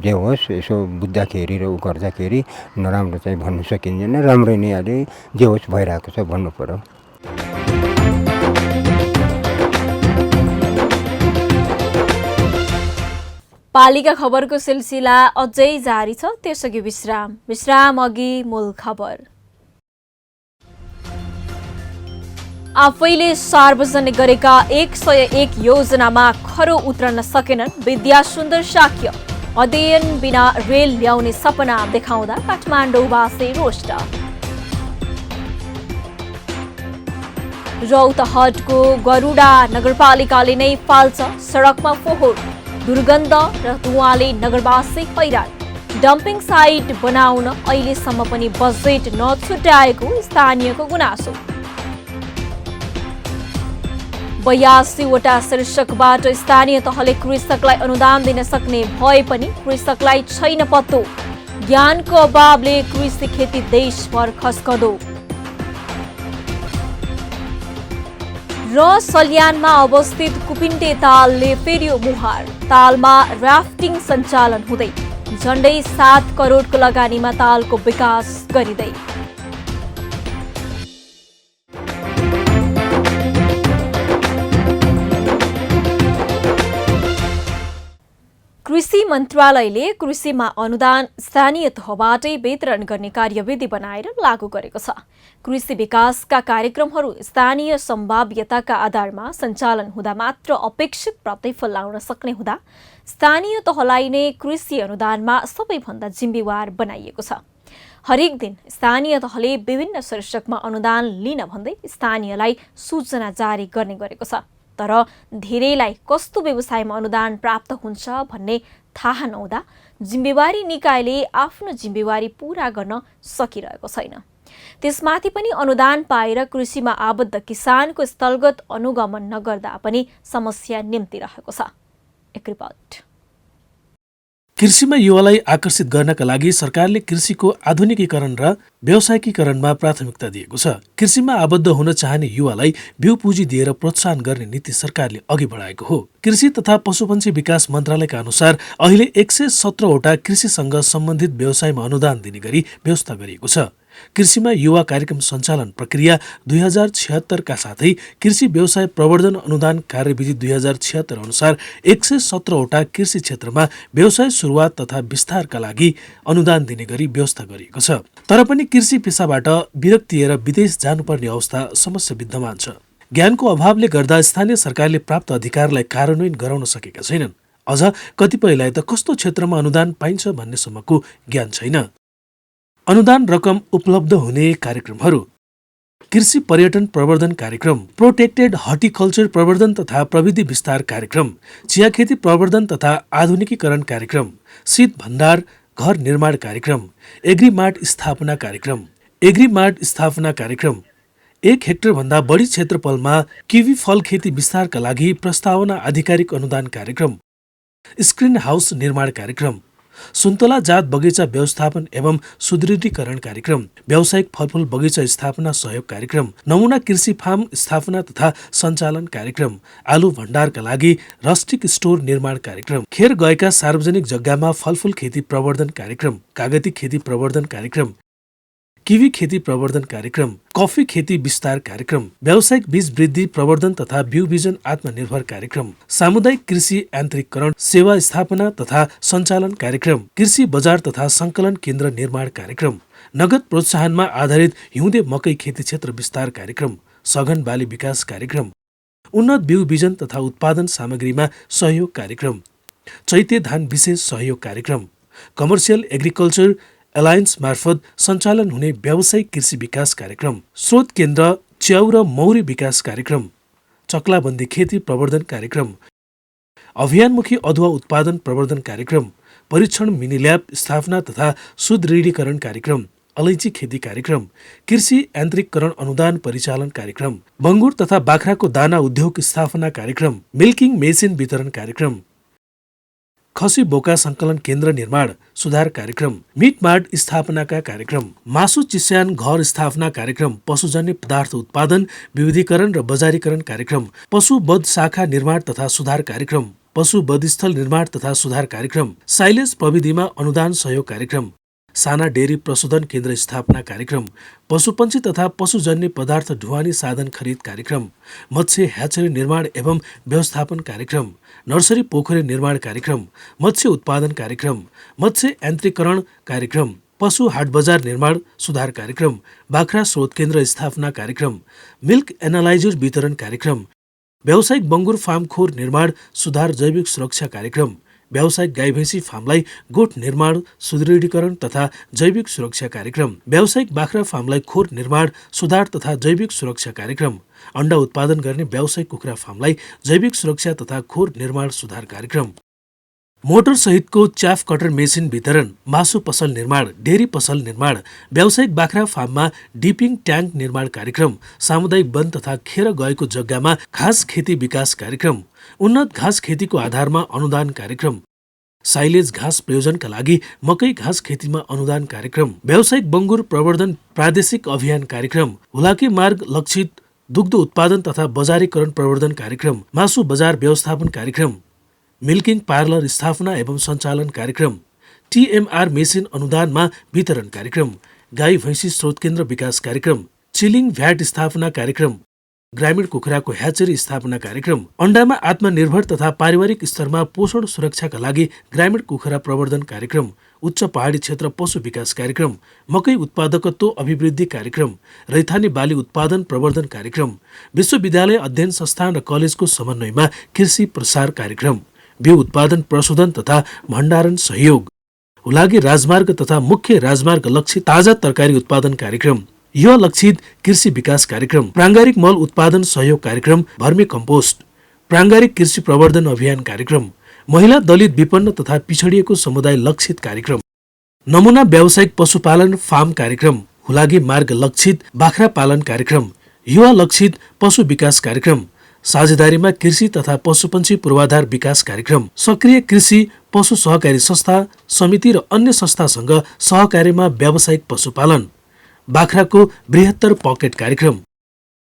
जे होस् यसो बुझ्दाखेरि र उ गर्दाखेरि नराम्रो चाहिँ भन्नु सकिँदैन, राम्रो नै अहिले जे होस् भइरहेको छ भन्नु पर्यो। पालिका खबरको सिलसिला अझै जारी छ, त्यसअघि विश्राम अघि मूल खबर। आफैले सार्वजनिक गरेका 101 योजनामा खरो उत्रन सकेनन् विद्यासुन्दर शाक्य। अध्ययन बिना रेल ल्याउने सपना देखाउँदा काठमाडौँवासी रोष्ट। रौतहटको गरुडा नगरपालिकाले नै फाल्छ सडकमा फोहोर, दुर्गन्ध र धुवाले नगरवासी हैरान। डम्पिङ साइट बनाउन अहिलेसम्म पनि बजेट नछुट्याएको स्थानीयको गुनासो। 82वटा शीर्षकबाट स्थानीय तहले कृषकलाई अनुदान दिन सक्ने भए पनि कृषकलाई छैन पत्तो। ज्ञानको अभावले कृषि खेती देशभर खस्कदो। र सल्यानमा अवस्थित कुपिन्टे तालले फेर्यो मुहार। तालमा राफ्टिङ सञ्चालन हुँदै झण्डै 7 करोडको लगानीमा तालको विकास गरिँदै। कृषि मन्त्रालयले कृषिमा अनुदान स्थानीय तहबाटै वितरण गर्ने कार्यविधि बनाएर लागू गरेको छ। कृषि विकासका कार्यक्रमहरू स्थानीय सम्भाव्यताका आधारमा सञ्चालन हुँदा मात्र अपेक्षित प्रतिफल लाउन सक्ने हुँदा स्थानीय तहलाई नै कृषि अनुदानमा सबैभन्दा जिम्मेवार बनाइएको छ। हरेक दिन स्थानीय तहले विभिन्न शीर्षकमा अनुदान लिन भन्दै स्थानीयलाई सूचना जारी गर्ने गरेको छ। तर धेरैलाई कस्तो व्यवसायमा अनुदान प्राप्त हुन्छ भन्ने थाहा नहुँदा जिम्मेवारी निकायले आफ्नो जिम्मेवारी पूरा गर्न सकिरहेको छैन। त्यसमाथि पनि अनुदान पाएर कृषिमा आबद्ध किसानको स्थलगत अनुगमन नगर्दा पनि समस्या निम्तिरहेको छ। एक रिपोर्ट। कृषिमा युवालाई आकर्षित गर्नका लागि सरकारले कृषिको आधुनिकीकरण र व्यावसायिकीकरणमा प्राथमिकता दिएको छ। कृषिमा आबद्ध हुन चाहने युवालाई बिउ पुँजी दिएर प्रोत्साहन गर्ने नीति सरकारले अघि बढाएको हो। कृषि तथा पशुपन्छी विकास मन्त्रालयका अनुसार अहिले 117वटा कृषिसँग सम्बन्धित व्यवसायमा अनुदान दिने गरी व्यवस्था गरिएको छ। कृषिमा युवा कार्यक्रम सञ्चालन प्रक्रिया 2076 का साथै कृषि व्यवसाय प्रवर्धन अनुदान कार्यविधि 2076 अनुसार 117वटा कृषि क्षेत्रमा व्यवसाय सुरुवात तथा विस्तारका लागि अनुदान दिने गरी व्यवस्था गरिएको छ। तर पनि कृषि पेसाबाट विरक्तिएर विदेश जानुपर्ने अवस्था समस्या विद्यमान छ। ज्ञानको अभावले गर्दा स्थानीय सरकारले प्राप्त अधिकारलाई कार्यान्वयन गराउन सकेका छैनन्। अझ कतिपयलाई त कस्तो क्षेत्रमा अनुदान पाइन्छ भन्नेसम्मको ज्ञान छैन। अनुदान रकम उपलब्ध हुने कार्यक्रमहरू: कृषि पर्यटन प्रवर्धन कार्यक्रम, प्रोटेक्टेड हर्टिकल्चर प्रवर्धन तथा प्रविधि विस्तार कार्यक्रम, चिया खेती प्रवर्धन तथा आधुनिकीकरण कार्यक्रम, शीत भण्डार घर निर्माण कार्यक्रम, एग्रीमार्ट स्थापना कार्यक्रम। एग्रीमार्ट स्थापना कार्यक्रम 1 हेक्टरभन्दा बढी क्षेत्रफलमा किवी फल खेती विस्तारका लागि प्रस्तावना आधिकारिक अनुदान कार्यक्रम, स्क्रिन हाउस निर्माण कार्यक्रम, सुन्तला जात बगैँचा व्यवस्थापन एवं सुदृढीकरण कार्यक्रम, व्यावसायिक फलफूल बगैँचा स्थापना सहयोग कार्यक्रम, नमुना कृषि फार्म स्थापना तथा सञ्चालन कार्यक्रम, आलु भण्डारका लागि रस्टिक स्टोर निर्माण कार्यक्रम, खेर गएका सार्वजनिक जग्गामा फलफूल खेती प्रवर्धन कार्यक्रम, कागती खेती प्रवर्धन कार्यक्रम, किवी खेती प्रवर्धन कार्यक्रम, कफी खेती विस्तार कार्यक्रम, व्यावसायिक बीज वृद्धि प्रवर्धन तथा बिउ बिजन आत्मनिर्भर कार्यक्रम, सामुदायिक कृषि यान्त्रिकरण सेवा स्थापना तथा सञ्चालन कार्यक्रम, कृषि बजार तथा संकलन केन्द्र निर्माण कार्यक्रम, नगद प्रोत्साहनमा आधारित हिउँदे मकै खेती क्षेत्र विस्तार कार्यक्रम, सघन बाली विकास कार्यक्रम, उन्नत बिउ बिजन तथा उत्पादन सामग्रीमा सहयोग कार्यक्रम, चैते धान विशेष सहयोग कार्यक्रम, कमर्सियल एग्रिकल्चर एलायन्स मार्फत सञ्चालन हुने व्यावसायिक कृषि विकास कार्यक्रम, स्रोत केन्द्र च्याउ र मौरी विकास कार्यक्रम, चक्लाबन्दी खेती प्रवर्धन कार्यक्रम, अभियानमुखी अदुवा उत्पादन प्रवर्धन कार्यक्रम, परीक्षण मिनी ल्याब स्थापना तथा सुदृढीकरण कार्यक्रम, अलैँची खेती कार्यक्रम, कृषि यान्त्रिकरण अनुदान परिचालन कार्यक्रम, बङ्गुर तथा बाख्राको दाना उद्योग स्थापना कार्यक्रम, मिल्किङ मेसिन वितरण कार्यक्रम, खसी बोका संकलन केन्द्र निर्माण सुधार कार्यक्रम, मिट मार्ट स्थापनाका कार्यक्रम, मासु चिस्यान घर स्थापना कार्यक्रम, पशुजन्य पदार्थ उत्पादन विविधीकरण र बजारीकरण कार्यक्रम, पशु बध शाखा निर्माण तथा सुधार कार्यक्रम, पशु बधस्थल निर्माण तथा सुधार कार्यक्रम, साइलेज प्रविधिमा अनुदान सहयोग कार्यक्रम, साना डेरी प्रशोधन केन्द्र स्थापना कार्यक्रम, पशुपन्छी तथा पशुजन्य पदार्थ ढुवानी साधन खरिद कार्यक्रम, मत्स्य ह्याचरी निर्माण एवं व्यवस्थापन कार्यक्रम, नर्सरी पोखरी निर्माण कार्यक्रम, मत्स्य उत्पादन कार्यक्रम, मत्स्य यान्त्रिकरण कार्यक्रम, पशु हाट बजार निर्माण सुधार कार्यक्रम, बाख्रा स्रोत केन्द्र स्थापना कार्यक्रम, मिल्क एनालाइजर वितरण कार्यक्रम, व्यावसायिक बङ्गुर फार्म खोर निर्माण सुधार जैविक सुरक्षा कार्यक्रम, व्यावसायिक गाई भैँसी फार्मलाई गोठ निर्माण सुदृढीकरण तथा जैविक सुरक्षा कार्यक्रम, व्यावसायिक बाख्रा फार्मलाई खोर निर्माण सुधार तथा जैविक सुरक्षा कार्यक्रम, अण्डा उत्पादन गर्ने व्यावसायिक कुखुरा फार्मलाई जैविक सुरक्षा तथा खोर निर्माण सुधार कार्यक्रम, मोटर सहितको च्याफ कटर मेसिन वितरण, मासु पसल निर्माण, डेरी पसल निर्माण, व्यावसायिक बाख्रा फार्ममा डिपिङ ट्याङ्क निर्माण कार्यक्रम, सामुदायिक वन तथा खेर गएको जग्गामा घाँस खेती विकास कार्यक्रम, उन्नत घाँस खेतीको आधारमा अनुदान कार्यक्रम, साइलेज घाँस प्रयोजनका लागि मकै घाँस खेतीमा अनुदान कार्यक्रम, व्यावसायिक बङ्गुर प्रवर्धन प्रादेशिक अभियान कार्यक्रम, हुलाकी मार्ग लक्षित दुग्ध उत्पादन तथा बजारीकरण प्रवर्धन कार्यक्रम, मासु बजार व्यवस्थापन कार्यक्रम, मिल्किङ पार्लर स्थापना एवं सञ्चालन कार्यक्रम, टिएमआर मेसिन अनुदानमा वितरण कार्यक्रम, गाई भैँसी स्रोत केन्द्र विकास कार्यक्रम, चिलिङ भ्याट स्थापना कार्यक्रम, ग्रामीण कुखुराको ह्याचरी स्थापना कार्यक्रम, अण्डामा आत्मनिर्भर तथा पारिवारिक स्तरमा पोषण सुरक्षाका लागि ग्रामीण कुखुरा प्रवर्धन कार्यक्रम, उच्च पहाडी क्षेत्र पशु विकास कार्यक्रम, मकै उत्पादकत्व अभिवृद्धि कार्यक्रम, रैथाने बाली उत्पादन प्रवर्धन कार्यक्रम, विश्वविद्यालय अध्ययन संस्थान र कलेजको समन्वयमा कृषि प्रसार कार्यक्रम, बिउ उत्पादन प्रशोधन तथा भण्डारण सहयोग, हुलाकी राजमार्ग तथा मुख्य राजमार्ग लक्षित ताजा तरकारी उत्पादन कार्यक्रम, युवा लक्षित कृषि विकास कार्यक्रम, प्राङ्गारिक मल उत्पादन सहयोग कार्यक्रम, भर्मी कम्पोस्ट, प्राङ्गारिक कृषि प्रवर्धन अभियान कार्यक्रम, महिला दलित विपन्न तथा पिछडिएको समुदाय लक्षित कार्यक्रम, नमुना व्यावसायिक पशुपालन फार्म कार्यक्रम, हुलागी मार्ग लक्षित बाख्रा पालन कार्यक्रम, युवा लक्षित पशु विकास कार्यक्रम, साझेदारीमा कृषि तथा पशुपन्छी पूर्वाधार विकास कार्यक्रम, सक्रिय कृषि पशु सहकारी संस्था समिति र अन्य संस्थासँग सहकार्यमा व्यावसायिक पशुपालन, बाख्राको बृहत्तर पकेट कार्यक्रम,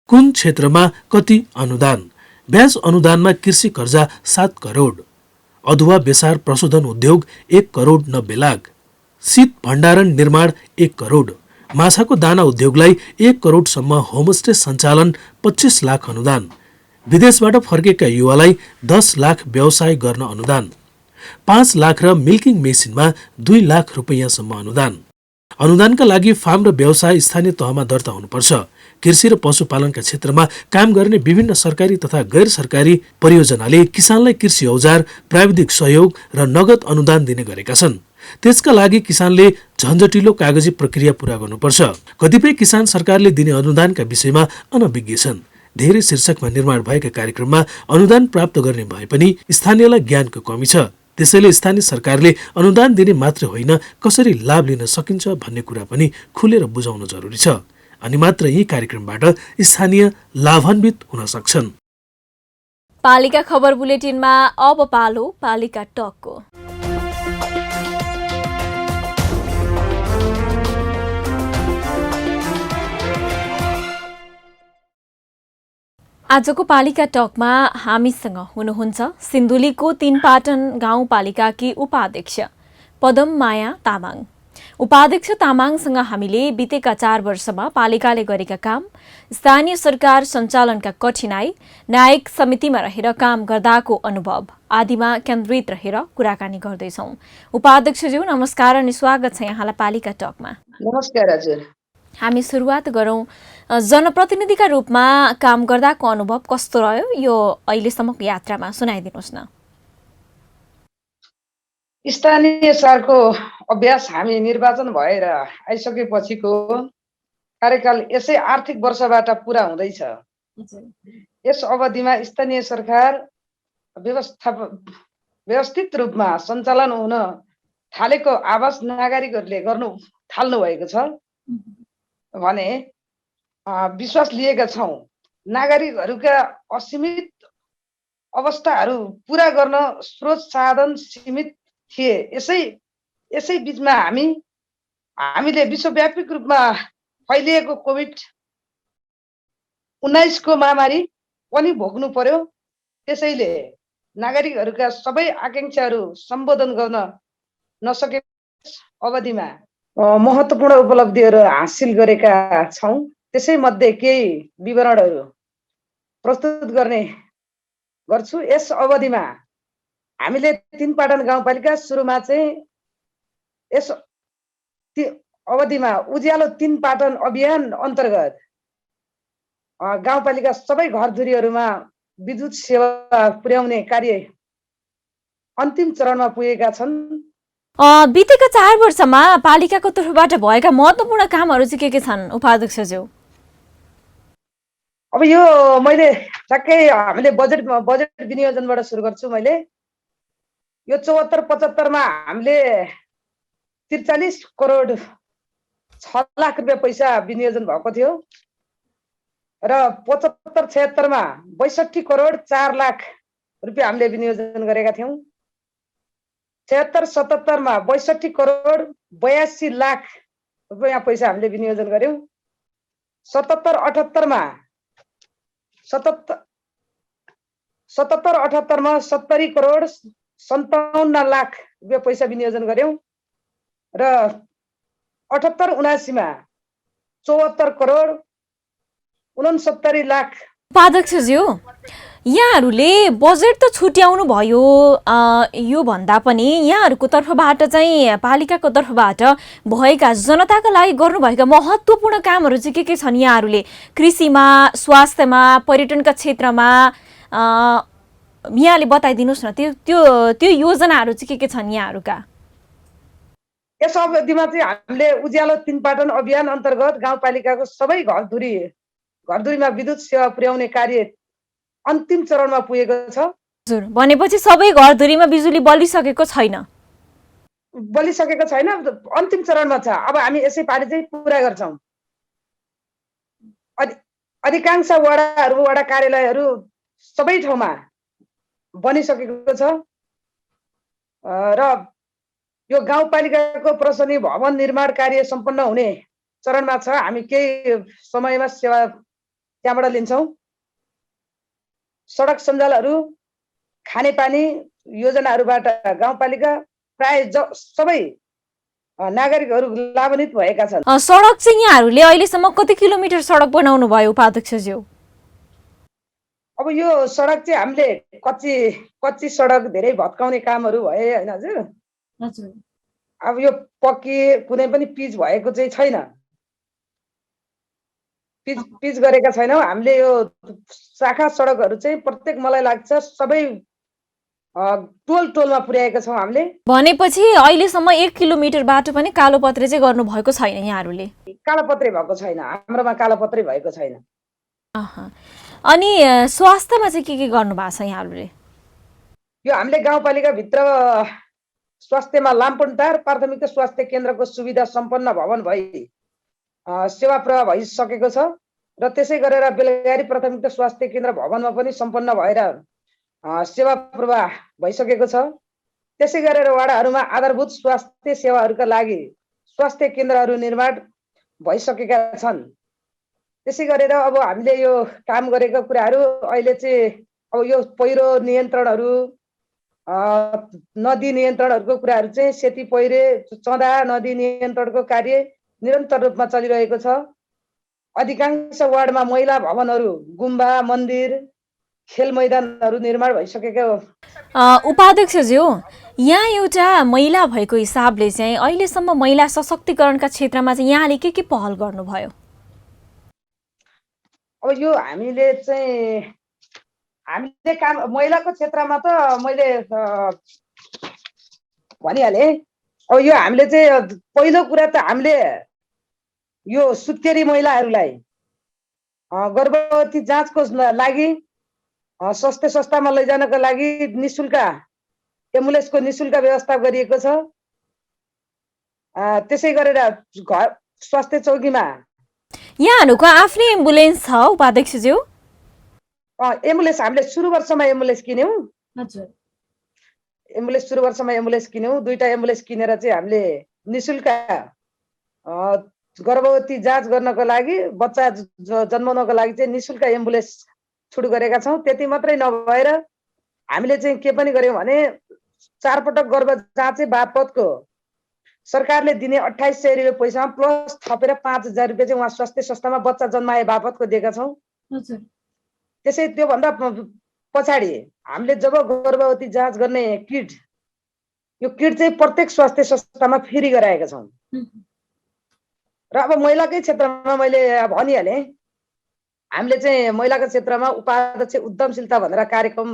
कुन क्षेत्रमा कति अनुदान, ब्याज अनुदानमा कृषि कर्जा 7 करोड, अदुवा बेसार प्रशोधन उद्योग 1 करोड 90 लाख, शीत भण्डारण निर्माण 1 करोड, माछाको दाना उद्योगलाई 1 करोडसम्म होमस्टे सञ्चालन 25 लाख अनुदान, विदेशबाट फर्केका युवालाई 10 लाख व्यवसाय गर्न अनुदान, 5 लाख र मिल्किङ मेसिनमा 2 लाख रुपैयाँसम्म अनुदान। अनुदानका लागि फार्म र व्यवसाय स्थानीय तहमा दर्ता हुनुपर्छ। कृषि र पशुपालनका क्षेत्रमा काम गर्ने विभिन्न सरकारी तथा गैर सरकारी परियोजनाले किसानलाई कृषि औजार, प्राविधिक सहयोग र नगद अनुदान दिने गरेका छन्। त्यसका लागि किसानले झन्झटिलो कागजी प्रक्रिया पूरा गर्नुपर्छ। कतिपय किसान सरकारले दिने अनुदानका विषयमा अनभिज्ञ छन्। धेरै शीर्षकमा निर्माण भएका कार्यक्रममा अनुदान प्राप्त गर्ने भए पनि स्थानीयलाई ज्ञानको कमी छ। त्यसैले स्थानीय सरकारले अनुदान दिने मात्र होइन, कसरी लाभ लिन सकिन्छ भन्ने कुरा पनि खुलेर बुझाउन जरुरी छ। अनि मात्र यी कार्यक्रमबाट स्थानीय लाभान्वित हुन सक्छन्। पालिका खबर बुलेटिनमा अब पालो पालिका टकको। आजको पालिका टकमा हामीसँग हुनुहुन्छ सिन्धुलीको 3 पाटन गाउँपालिकाकी उपाध्यक्ष पदम माया तामाङ। उपाध्यक्ष तामाङसँग हामीले बितेका 4 वर्षमा पालिकाले गरेका काम, स्थानीय सरकार सञ्चालनका कठिनाई, न्यायिक समितिमा रहेर काम गर्दाको अनुभव आदिमा केन्द्रित रहेर कुराकानी गर्दैछौँ। उपाध्यक्षज्यू नमस्कार अनि स्वागत छ यहाँलाई पालिका टकमा। नमस्कार हजुर। हामी सुरुवात गरौँ। जनप्रतिनिधिका रूपमा काम गर्दाको अनुभव कस्तो रह्यो यो अहिलेसम्मको यात्रामा सुनाइदिनुहोस् न। स्थानीय सरकारको अभ्यास हामी निर्वाचन भएर आइसकेपछिको कार्यकाल यसै आर्थिक वर्षबाट पुरा हुँदैछ। यस अवधिमा स्थानीय सरकार व्यवस्थित रूपमा सञ्चालन हुन थालेको आवाज नागरिकहरूले गर्नु थाल्नु भएको छ भने विश्वास लिएका छौँ। नागरिकहरूका असीमित अवस्थाहरू पुरा गर्न स्रोत साधन सीमित थिए। यसै बीचमा हामीले विश्वव्यापी रूपमा फैलिएको कोभिड-19 को महामारी पनि भोग्नु पर्यो। त्यसैले नागरिकहरूका सबै आकांक्षाहरू सम्बोधन गर्न नसके अवधिमा महत्त्वपूर्ण उपलब्धिहरू हासिल गरेका छौँ। त्यसै मध्ये केही विवरणहरू प्रस्तुत गर्छु। यस अवधिमा हामीले 3 पाटन गाउँपालिका सुरुमा चाहिँ यस अवधिमा उज्यालो 3 पाटन अभियान अन्तर्गत गाउँपालिका सबै घरधुरीहरूमा विद्युत सेवा पुर्याउने कार्य अन्तिम चरणमा पुगेका छन्। बितेका 4 वर्षमा पालिकाको तर्फबाट भएका महत्त्वपूर्ण कामहरू चाहिँ के छन् उपाध्यक्षज्यू? अब यो मैले ठ्याक्कै हामीले बजेट विनियोजनबाट सुरु गर्छु। मैले यो 74-75 मा हामीले 43 करोड 6 लाख रुपियाँ पैसा विनियोजन भएको थियो र 75-76 मा 62 करोड 4 लाख रुपियाँ हामीले विनियोजन गरेका थियौँ। 76-77 मा 62 करोड 82 लाख रुपियाँ पैसा हामीले विनियोजन गर्यौँ। 77-78 मा 70 करोड 57 लाख रुपियाँ पैसा विनियोजन गर्यौँ र 78-79 मा 74 करोड 69 लाख। उपाध्यक्षज्यू, यहाँहरूले बजेट त छुट्याउनु भयो, यो भन्दा पनि यहाँहरूको तर्फबाट चाहिँ पालिकाको तर्फबाट भएका जनताका लागि गर्नुभएका महत्त्वपूर्ण कामहरू चाहिँ के छन्? यहाँहरूले कृषिमा, स्वास्थ्यमा, पर्यटनका क्षेत्रमा यहाँले बताइदिनुहोस् न। त्यो योजनाहरू चाहिँ के छन् यहाँहरूका? यस अवधिमा चाहिँ हामीले उज्यालो 3 पाटन अभियान अन्तर्गत गाउँपालिकाको सबै घरधुरीमा विद्युत सेवा पुर्याउने कार्य अन्तिम चरणमा पुगेको छ। हजुर, भनेपछि सबै घरधुरीमा बिजुली बलिसकेको छैन? अन्तिम चरणमा छ। अब हामी यसै पालि चाहिँ पुरा गर्छौँ। अधिकांश वडा कार्यालयहरू सबै ठाउँमा बनिसकेको छ र यो गाउँपालिकाको प्रशासनिक भवन निर्माण कार्य सम्पन्न हुने चरणमा छ। हामी केही समयमा सेवा त्यहाँबाट लिन्छौँ। सडक सञ्जालहरू, खानेपानी योजनाहरूबाट गाउँपालिका प्राय सबै नागरिकहरू लाभान्वित भएका छन्। सडक चाहिँ यहाँहरूले अहिलेसम्म कति किलोमिटर सडक बनाउनु भयो उपाध्यक्षज्यू? अब यो सडक चाहिँ हामीले कच्ची सडक धेरै भत्काउने कामहरू भए होइन हजुर। अब यो पक्की कुनै पनि पिच भएको चाहिँ छैन। पिच गरेका छैनौँ हामीले। यो शाखा सडकहरू चाहिँ प्रत्येक मलाई लाग्छ सबै टोलमा पुर्याएका छौँ हामीले। भनेपछि अहिलेसम्म 1 किलोमिटर बाटो पनि कालोपत्रे चाहिँ गर्नुभएको छैन यहाँहरूले? कालोपत्रे भएको छैन, हाम्रोमा कालोपत्रे भएको छैन। अनि स्वास्थ्यमा चाहिँ के गर्नु भएको छ यहाँहरूले? यो हामीले गाउँपालिकाभित्र स्वास्थ्यमा लामपन्टार प्राथमिक स्वास्थ्य केन्द्रको सुविधा सम्पन्न भवन भई सेवा प्रवाह भइसकेको छ र त्यसै गरेर बेलगारी प्राथमिक स्वास्थ्य केन्द्र भवनमा पनि सम्पन्न भएर सेवा प्रवाह भइसकेको छ। त्यसै गरेर वडाहरूमा आधारभूत स्वास्थ्य सेवाहरूका लागि स्वास्थ्य केन्द्रहरू निर्माण भइसकेका छन्। त्यसै गरेर अब हामीले यो काम गरेका कुराहरू अहिले चाहिँ अब यो पहिरो नियन्त्रणहरू, नदी नियन्त्रणहरूको कुराहरू चाहिँ सेती पहिरे चँदा नदी नियन्त्रणको कार्य निरन्तर रूपमा चलिरहेको छ अधिकांश वार्डमा महिला भवनहरू, गुम्बा, मन्दिर, खेल मैदानहरू निर्माण भइसकेको उपाध्यक्षज्यू, यहाँ एउटा महिला भएको हिसाबले चाहिँ अहिलेसम्म महिला सशक्तिकरणका क्षेत्रमा चाहिँ यहाँले के पहल गर्नुभयो? अब यो हामीले काम महिलाको क्षेत्रमा त मैले भनिहालेँ। अब यो हामीले चाहिँ पहिलो कुरा त हामीले यो सुत्केरी महिलाहरूलाई गर्भवती जाँचको लागि स्वास्थ्य संस्थामा लैजानको लागि निशुल्क एम्बुलेन्सको निशुल्क व्यवस्था गरिएको छ। त्यसै गरेर घर स्वास्थ्य चौकीमा यहाँहरूको आफ्नै एम्बुलेन्स छ उपाध्यक्षज्यू? एम्बुलेन्स हामीले सुरु वर्षमा एम्बुलेन्स किन्यौँ। हजुर, सुरु वर्षमा एम्बुलेन्स किन्यौँ। 2टा एम्बुलेन्स किनेर चाहिँ हामीले निशुल्क गर्भवती जाँच गर्नको लागि, बच्चा जन्माउनको लागि चाहिँ निशुल्क एम्बुलेन्स सुरु गरेका छौँ। त्यति मात्रै नभएर हामीले चाहिँ के पनि गर्यौँ भने 4 पटक गर्भ जाँच बापतको सरकारले दिने 2800 रुपियाँ पैसा प्लस थपेर 5000 रुपियाँ चाहिँ उहाँ स्वास्थ्य संस्थामा बच्चा जन्माए बापतको दिएका छौँ। त्यसै त्योभन्दा पछाडि हामीले जब गर्भवती जाँच गर्ने किट, यो किट चाहिँ प्रत्येक स्वास्थ्य संस्थामा फ्री गराएका छौँ। र अब महिलाकै क्षेत्रमा मैले भनिहालेँ, हामीले चाहिँ महिलाको क्षेत्रमा उपाध्यक्ष उद्यमशीलता भनेर कार्यक्रम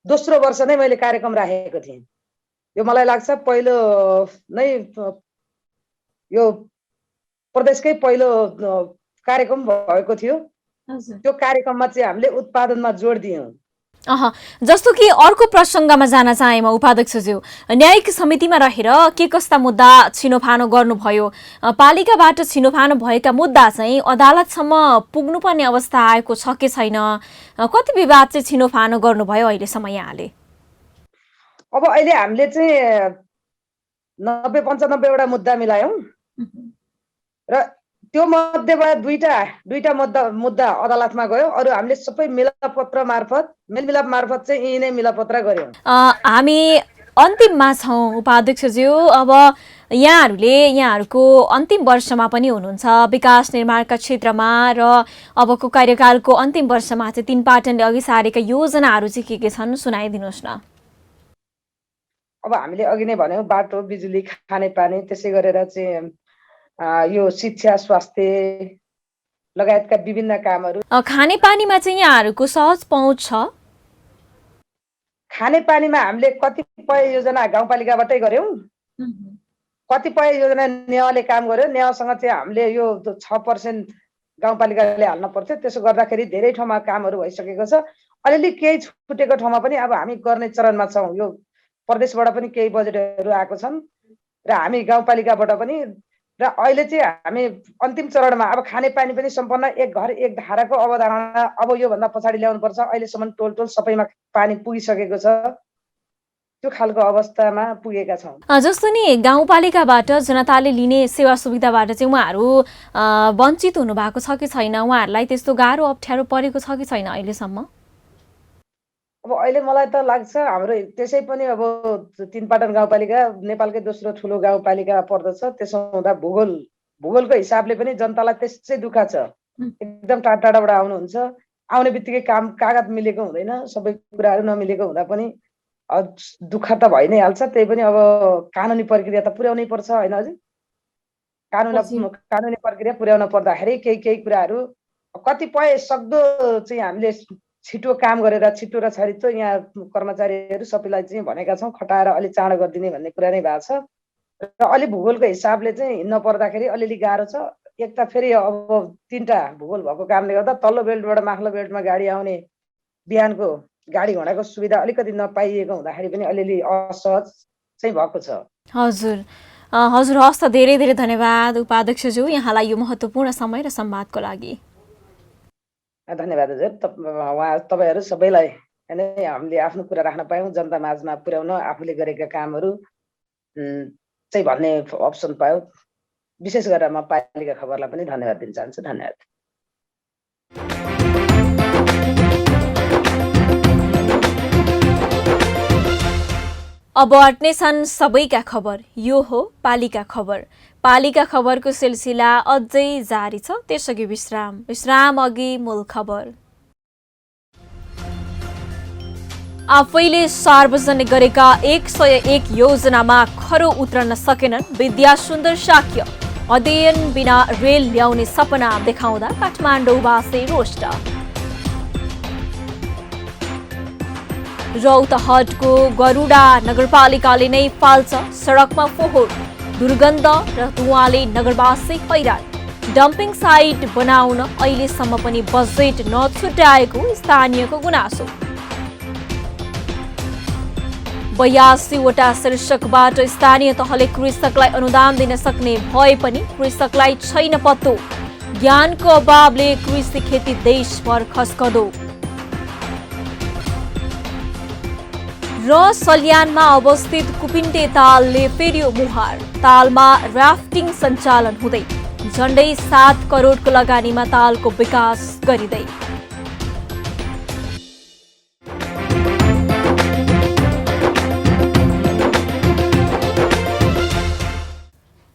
दोस्रो वर्ष नै मैले कार्यक्रम राखेको थिएँ। यो मलाई लाग्छ पहिलो नै यो प्रदेशकै पहिलो कार्यक्रम भएको थियो। त्यो कार्यक्रममा चाहिँ हामीले उत्पादनमा जोड दियौँ। जस्तो कि अर्को प्रसङ्गमा जान चाहे म उपाध्यक्षज्यू, न्यायिक समितिमा रहेर के कस्ता मुद्दा छिनोफानो गर्नुभयो? पालिकाबाट छिनोफानो भएका मुद्दा चाहिँ अदालतसम्म पुग्नुपर्ने अवस्था आएको छ कि छैन? कति विवाद चाहिँ छिनोफानो गर्नुभयो अहिलेसम्म यहाँले? अब अहिले हामीले चाहिँ 90-95 वटा मुद्दा मिलायौँ र त्यो मध्येबाट दुईटा मुद्दा अदालतमा गयो। अरू हामीले सबै मिलापत्र मार्फत मेलमिलाप मार्फत चाहिँ यही नै मिलापत्र गर्यौँ। हामी अन्तिममा छौँ उपाध्यक्षज्यू। अब यहाँहरूको अन्तिम वर्षमा पनि हुनुहुन्छ विकास निर्माणका क्षेत्रमा र अबको कार्यकालको अन्तिम वर्षमा चाहिँ 3 पाटनले अघि सारेका योजनाहरू चाहिँ के छन् सुनाइदिनुहोस् न। अब हामीले अघि नै भन्यौँ, बाटो, बिजुली, खानेपानी, त्यसै गरेर चाहिँ यो शिक्षा, स्वास्थ्य लगायतका विभिन्न कामहरू। खानेपानीमा चाहिँ यहाँहरूको सहज पहुँच छ? खानेपानीमा हामीले कतिपय योजना गाउँपालिकाबाटै गर्यौँ, कतिपय योजना नेवाले काम गर्यो। नेवासँग चाहिँ हामीले यो 6% गाउँपालिकाले हाल्न पर्थ्यो। त्यसो गर्दाखेरि धेरै ठाउँमा कामहरू भइसकेको छ। अलिअलि केही छुटेको ठाउँमा पनि अब हामी गर्ने चरणमा छौँ। यो प्रदेशबाट पनि केही बजेटहरू आएको छन् र हामी गाउँपालिकाबाट पनि, र अहिले चाहिँ हामी अन्तिम चरणमा अब खानेपानी पनि सम्पन्न एक घर एक धाराको अवधारणा अब योभन्दा पछाडि ल्याउनुपर्छ। अहिलेसम्म टोल सबैमा पानी पुगिसकेको छ। त्यो खालको अवस्थामा पुगेका छौँ। जस्तो नि गाउँपालिकाबाट जनताले लिने सेवा सुविधाबाट चाहिँ उहाँहरू वञ्चित हुनु भएको छ कि छैन? उहाँहरूलाई त्यस्तो गाह्रो अप्ठ्यारो परेको छ कि छैन अहिलेसम्म? अब अहिले मलाई त लाग्छ हाम्रो त्यसै पनि अब 3 पाटन गाउँपालिका नेपालकै दोस्रो ठुलो गाउँपालिका पर्दछ। त्यसो हुँदा भूगोलको हिसाबले पनि जनतालाई त्यसै दुःख छ। एकदम टाढाबाट आउनुहुन्छ, आउने बित्तिकै कागज मिलेको हुँदैन, सबै कुराहरू नमिलेको हुँदा पनि दुःख त भइ नै हाल्छ। त्यही पनि अब कानुनी प्रक्रिया त पुर्याउनै पर्छ होइन हजुर? कानुनी प्रक्रिया पुर्याउन पर्दाखेरि केही कुराहरू कतिपय सक्दो चाहिँ हामीले छिटो काम गरेर छिटो र छरितो यहाँ कर्मचारीहरू सबैलाई चाहिँ भनेका छौँ खटाएर अलि चाँडो गरिदिने भन्ने कुरा नै भएको छ। र अलि भूगोलको हिसाबले चाहिँ हिँड्न पर्दाखेरि अलिअलि गाह्रो छ। एक त फेरि अब 3टा भूगोल भएको कामले गर्दा तल्लो बेल्टबाट माथिल्लो बेल्टमा गाडी आउने बिहानको गाडी घोडाको सुविधा अलिकति नपाइएको हुँदाखेरि पनि अलिअलि असहज चाहिँ भएको छ। हजुर हस् त, धेरै धेरै धन्यवाद उपाध्यक्षज्यू यहाँलाई यो महत्त्वपूर्ण समय र संवादको लागि। धन्यवाद हजुर। तपाईँहरू सबैलाई नै हामीले आफ्नो कुरा राख्न पायौँ, जनता माझमा पुर्याउन आफूले गरेका कामहरू चाहिँ भन्ने अप्सन पायौँ। विशेष गरेर म पालिका खबरलाई पनि धन्यवाद दिन चाहन्छु। धन्यवाद। अब अट्ने छन् सबैका खबर, यो हो पालिका खबर। पालिका खबरको सिलसिला अझै जारी छ, त्यसअघि विश्राम अघि मूल खबर। आफैले सार्वजनिक गरेका 101 योजनामा खरो उत्रन सकेनन् विद्या सुन्दर शाक्य। अध्ययन बिना रेल ल्याउने सपना देखाउँदा काठमाडौँवासी रोष्ट। रौतहटको गरुडा नगरपालिकाले नै फाल्छ सडकमा फोहोर, दुर्गन्ध र धुवाले नगरवासी हैरान। डम्पिङ साइट बनाउन अहिलेसम्म पनि बजेट नछुट्याएको स्थानीयको गुनासो। 82वटा शीर्षकबाट स्थानीय तहले कृषकलाई अनुदान दिन सक्ने भए पनि कृषकलाई छैन पत्तो। ज्ञानको अभावले कृषि खेती देशभर खस्कदो। र सल्यानमा अवस्थित कुपिन्टे तालले फेर्यो मुहार। तालमा राफ्टिङ सञ्चालन हुँदै झण्डै 7 करोडको लगानीमा तालको विकास गरिँदै।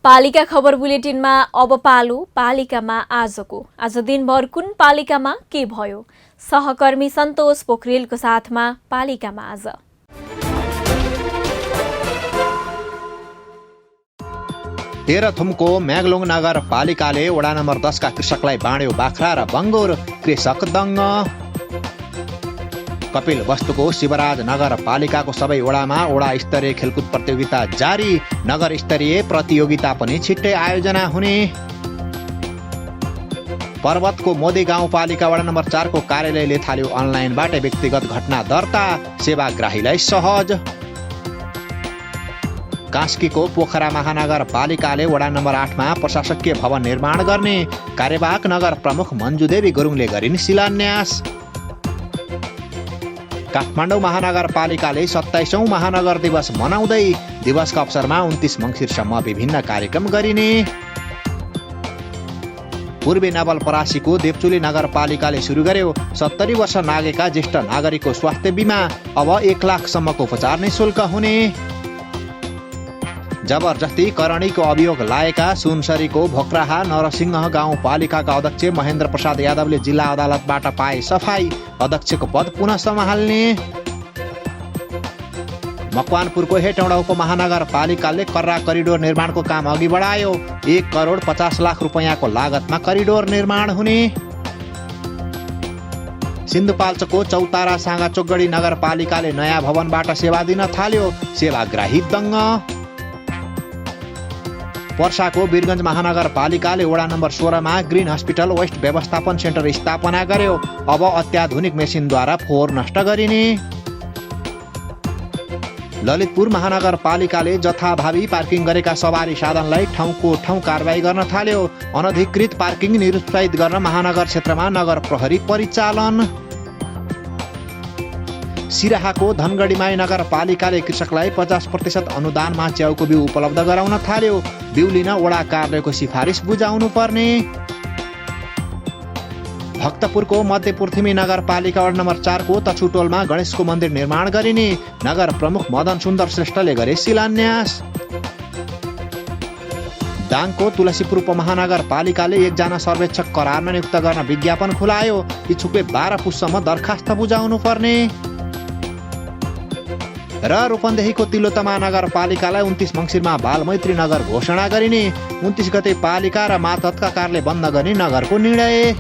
पालिका खबर बुलेटिनमा अब पालो पालिकामा आजको। आज दिनभर कुन पालिकामा के भयो? सहकर्मी सन्तोष पोखरेलको साथमा पालिकामा आज। तेह्रथुमको म्याग्लुङ नगरपालिकाले वडा नम्बर 10 का कृषकलाई बाँड्यो बाख्रा र बङ्गुर, कृषक दङ्ग। कपिल वस्तुको शिवराज नगरपालिकाको सबै वडामा वडा स्तरीय खेलकुद प्रतियोगिता जारी। नगर स्तरीय प्रतियोगिता पनि छिट्टै आयोजना हुने। पर्वतको मोदी गाउँपालिका वडा नम्बर 4 को कार्यालयले थाल्यो अनलाइनबाट व्यक्तिगत घटना दर्ता, सेवाग्राहीलाई सहज। कास्कीको पोखरा महानगरपालिकाले वडा नम्बर 8 मा प्रशासकीय भवन निर्माण गर्ने, कार्यवाहक नगर प्रमुख मञ्जुदेवी गुरुङले गरिन् शिलान्यास। काठमाडौँ महानगरपालिकाले 27औं महानगर दिवस मनाउँदै दिवसका अवसरमा 29 मङ्सिरसम्म विभिन्न कार्यक्रम गरिने। पूर्वी नवलपरासीको देवचुली नगरपालिकाले सुरु गर्यो 70 वर्ष नागेका ज्येष्ठ नागरिकको स्वास्थ्य बिमा। अब 1 लाखसम्मको उपचार निशुल्क हुने। जबरजस्ती करणीको अभियोग लागेका सुनसरीको भोक्राहा नरसिंह गाउँपालिकाका अध्यक्ष महेन्द्र प्रसाद यादवले जिल्ला अदालतबाट पाए सफाई, अध्यक्षको पद पुनः सम्हाल्ने। मकवानपुरको हेटौँडा उपमहानगरपालिकाले कर्रा करिडोर निर्माणको काम अघि बढायो। 1 करोड 50 लाख रुपैयाँको लागतमा करिडोर निर्माण हुने। सिन्धुपाल्चोकको चौतारा साँगा चोकगढी नगरपालिकाले नयाँ भवनबाट सेवा दिन थाल्यो, सेवाग्राही दङ्ग। पर्साको वीरगञ्ज महानगरपालिकाले वडा नम्बर 16 मा ग्रिन हस्पिटल वेस्ट व्यवस्थापन सेन्टर स्थापना गर्यो। अब अत्याधुनिक मेसिनद्वारा फोहोर नष्ट गरिने। ललितपुर महानगरपालिकाले जथाभावी पार्किङ गरेका सवारी साधनलाई ठाउँको ठाउँ कारबाही गर्न थाल्यो। अनधिकृत पार्किङ निरुत्साहित गर्न महानगर क्षेत्रमा नगर प्रहरी परिचालन। सिराहाको धनगढीमाई नगरपालिकाले कृषकलाई 50% अनुदानमा च्याउको बिउ उपलब्ध गराउन थाल्यो। बिउ लिन वडा कार्यालयको सिफारिस बुझाउनु पर्ने। भक्तपुरको मध्यपृथ्वी नगरपालिका वडा नम्बर 4 को तछुटोलमा गणेशको मन्दिर निर्माण गरिने, नगर प्रमुख मदन सुन्दर श्रेष्ठले गरे शिलान्यास। दाङको तुलसीपुर उपमहानगरपालिकाले 1 जना सर्वेक्षक करारमा नियुक्त गर्न विज्ञापन खुलायो। इच्छुकले 12 पुससम्म दरखास्त बुझाउनु पर्ने। र रूपन्देहीको तिलोत्तमा नगरपालिकालाई 29 मङ्सिरमा बालमैत्री नगर घोषणा गरिने, 29 गते पालिका र मातहतका कार्यालय बन्द गर्ने नगरको निर्णय।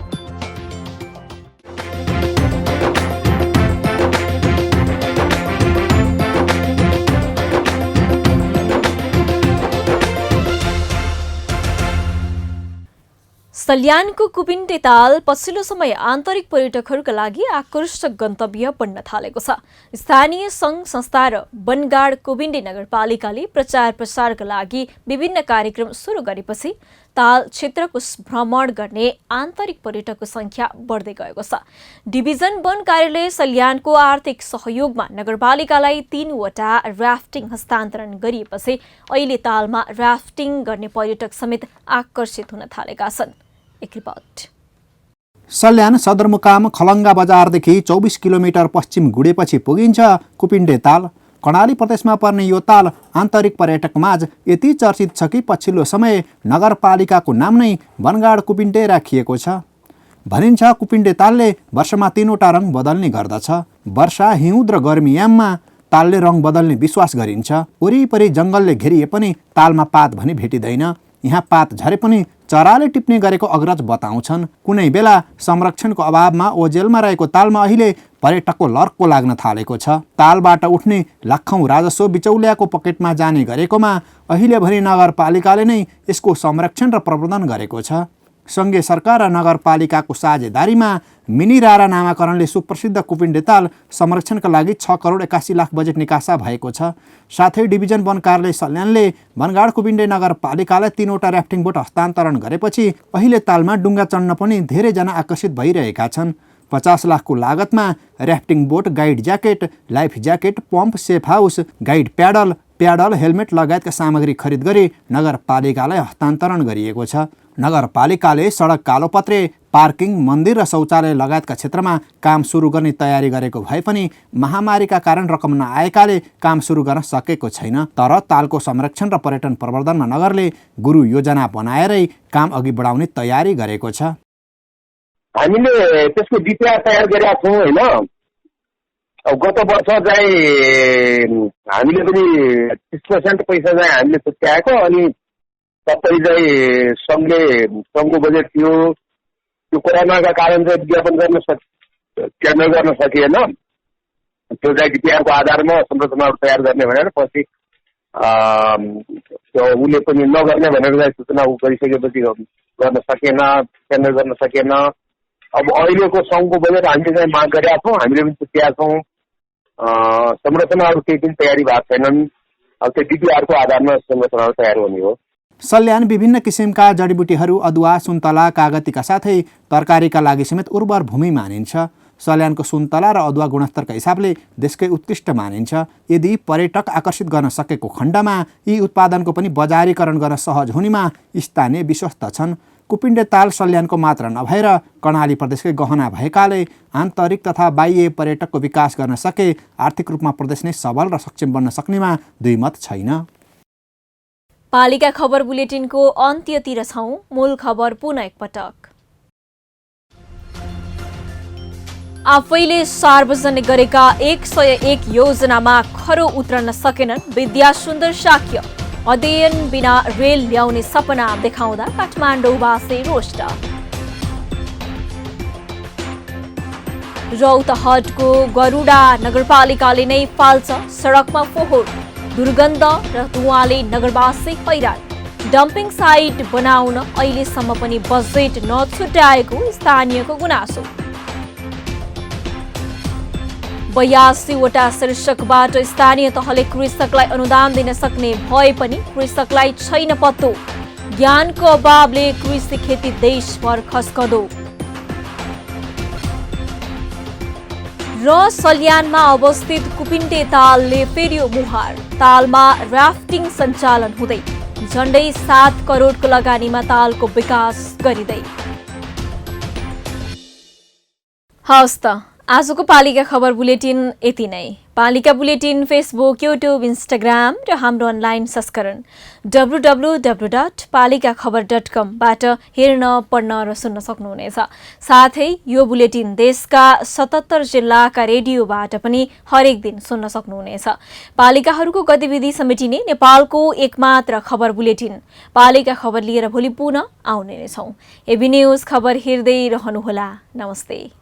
सल्यानको कुपिन्टे ताल पछिल्लो समय आन्तरिक पर्यटकहरूका लागि आकर्षक गन्तव्य बन्न थालेको छ। स्थानीय सङ्घ संस्था र वनगाड कुपिन्टे नगरपालिकाले प्रचार प्रसारका लागि विभिन्न कार्यक्रम सुरु गरेपछि ताल क्षेत्रको भ्रमण गर्ने आन्तरिक पर्यटकको संख्या बढ्दै गएको छ। डिभिजन वन कार्यालय सल्यानको आर्थिक सहयोगमा नगरपालिकालाई 3वटा राफ्टिङ हस्तान्तरण गरिएपछि अहिले तालमा राफ्टिङ गर्ने पर्यटक समेत आकर्षित हुन थालेका छन्। एक रिपोर्ट। सल्यान सदरमुकाम खलङ्गा बजारदेखि 24 किलोमिटर पश्चिम गुडेपछि पुगिन्छ कुपिन्टे ताल। कर्णाली प्रदेशमा पर्ने यो ताल आन्तरिक पर्यटकमाझ यति चर्चित छ कि पछिल्लो समय नगरपालिकाको नाम नै वनगाड कुपिन्डे राखिएको छ। भनिन्छ कुपिन्डे तालले वर्षमा 3वटा रङ बदल्ने गर्दछ। वर्षा, हिउँद र गर्मीयाममा तालले रङ बदल्ने विश्वास गरिन्छ। वरिपरि जङ्गलले घेरिए पनि तालमा पात भने भेटिँदैन। यहाँ पात झरे पनि चराले टिप्ने गरेको अग्रज बताउँछन्। कुनै बेला संरक्षणको अभावमा ओझेलमा रहेको तालमा अहिले पर्यटकको लर्को लाग्न थालेको छ। तालबाट उठ्ने लाखौँ राजस्व बिचौलियाको पकेटमा जाने गरेकोमा अहिले भने नगरपालिकाले नै यसको संरक्षण र प्रबन्धन गरेको छ। सङ्घीय सरकार र नगरपालिकाको साझेदारीमा मिनी रारा नामाकरणले सुप्रसिद्ध कुपिन्डे ताल संरक्षणका लागि 6 करोड 81 लाख बजेट निकासा भएको छ। साथै डिभिजन वन कार्यालय सल्यानले वनगाड कुपिन्डे नगरपालिकालाई 3वटा ऱ्याफ्टिङ बोट हस्तान्तरण गरेपछि अहिले तालमा डुङ्गा चढ्न पनि धेरैजना आकर्षित भइरहेका छन्। 50 लाखको लागतमा rafting boat, guide jacket, life jacket, pump, safe house, guide paddle, helmet लगायतका सामग्री खरिद गरी नगरपालिकालाई हस्तान्तरण गरिएको छ। नगरपालिकाले सडक कालोपत्रे, पार्किङ, मन्दिर र शौचालय लगायतका क्षेत्रमा काम सुरु गर्ने तयारी गरेको भए पनि महामारीका कारण रकम नआएकाले काम सुरु गर्न सकेको छैन। तर तालको संरक्षण र पर्यटन प्रवर्धनमा नगरले गुरु योजना बनाएरै काम अघि बढाउने तयारी गरेको छ। हामीले त्यसको डिपिआर तयार गरेका छौँ होइन। गत वर्ष चाहिँ हामीले पनि 30% पैसा चाहिँ हामीले छुट्याएको, अनि सबै चाहिँ सङ्घको बजेट थियो। त्यो कोरोनाका कारण चाहिँ विज्ञापन केन्द्र गर्न सकिएन। त्यो चाहिँ डिपिआरको आधारमा संरचनाहरू तयार गर्ने भनेर पछि उसले पनि नगर्ने भनेर चाहिँ सूचना गरिसकेपछि गर्न सकेन, केन्द्र गर्न सकेन। अब अहिलेको सङ्घको बजेट हामीले चाहिँ माग गरेका छौँ, हामीले पनि छुट्याएका छौँ। संरचनाहरू केही पनि तयारी भएको छैनन्। अब त्यो डिपिआरको आधारमा संरचनाहरू तयार हुने हो। सल्यान विभिन्न किसिमका जडीबुटीहरू, अदुवा, सुन्तला, कागतीका साथै तरकारीका लागि समेत उर्वर भूमि मानिन्छ। सल्यानको सुन्तला र अदुवा गुणस्तरका हिसाबले देशकै उत्कृष्ट मानिन्छ। यदि पर्यटक आकर्षित गर्न सकेको खण्डमा यी उत्पादनको पनि बजारीकरण गर्न सहज हुनेमा स्थानीय विश्वस्त छन्। कुपिन्डे ताल सल्यानको मात्र नभएर कर्णाली प्रदेशकै गहना भएकाले आन्तरिक तथा बाह्य पर्यटकको विकास गर्न सके आर्थिक रूपमा प्रदेश नै सबल र सक्षम बन्न सक्नेमा दुई मत छैन। पालिका खबर बुलेटिनको अन्त्यतिर छौं। मूल खबर पुनः एकपटक। आफैले सार्वजनिक गरेका 101 योजनामा खरो उत्रन सकेनन् विद्या सुन्दर शाक्य। अध्ययन बिना रेल ल्याउने सपना देखाउँदा काठमाडौँवासी रोष्ट। रौतहटको गरुडा नगरपालिकाले नै फाल्छ सडकमा फोहोर। दुर्गन्ध र धुवाले नगरवासी हैरान। डम्पिङ साइट बनाउन अहिलेसम्म पनि बजेट नछुट्याएको स्थानीयको गुनासो। 82वटा शीर्षकबाट स्थानीय तहले कृषकलाई अनुदान दिन सक्ने भए पनि कृषकलाई छैन पत्तो। ज्ञानको अभावले कृषि खेती देशभर खस्कदो। र सल्यानमा अवस्थित कुपिन्डे तालले फेर्यो मुहार। तालमा राफ्टिङ सञ्चालन हुँदै झण्डै 7 करोडको लगानीमा तालको विकास गरिँदै। हवस् त आजको पालिका खबर बुलेटिन यति नै। पालिका बुलेटिन फेसबुक, युट्युब, इन्स्टाग्राम र हाम्रो अनलाइन संस्करण www.palikakhbar.com बाट हेर्न, पढ्न र सुन्न सक्नुहुनेछ। साथै यो बुलेटिन देशका 77 जिल्लाका रेडियोबाट पनि हरेक दिन सुन्न सक्नुहुनेछ। पालिकाहरूको गतिविधि समेटिने नेपालको एकमात्र खबर बुलेटिन पालिका खबर लिएर भोलि पुनः आउने नै छौं। एबी न्यूज खबर हेर्दै रहनुहोला। नमस्ते।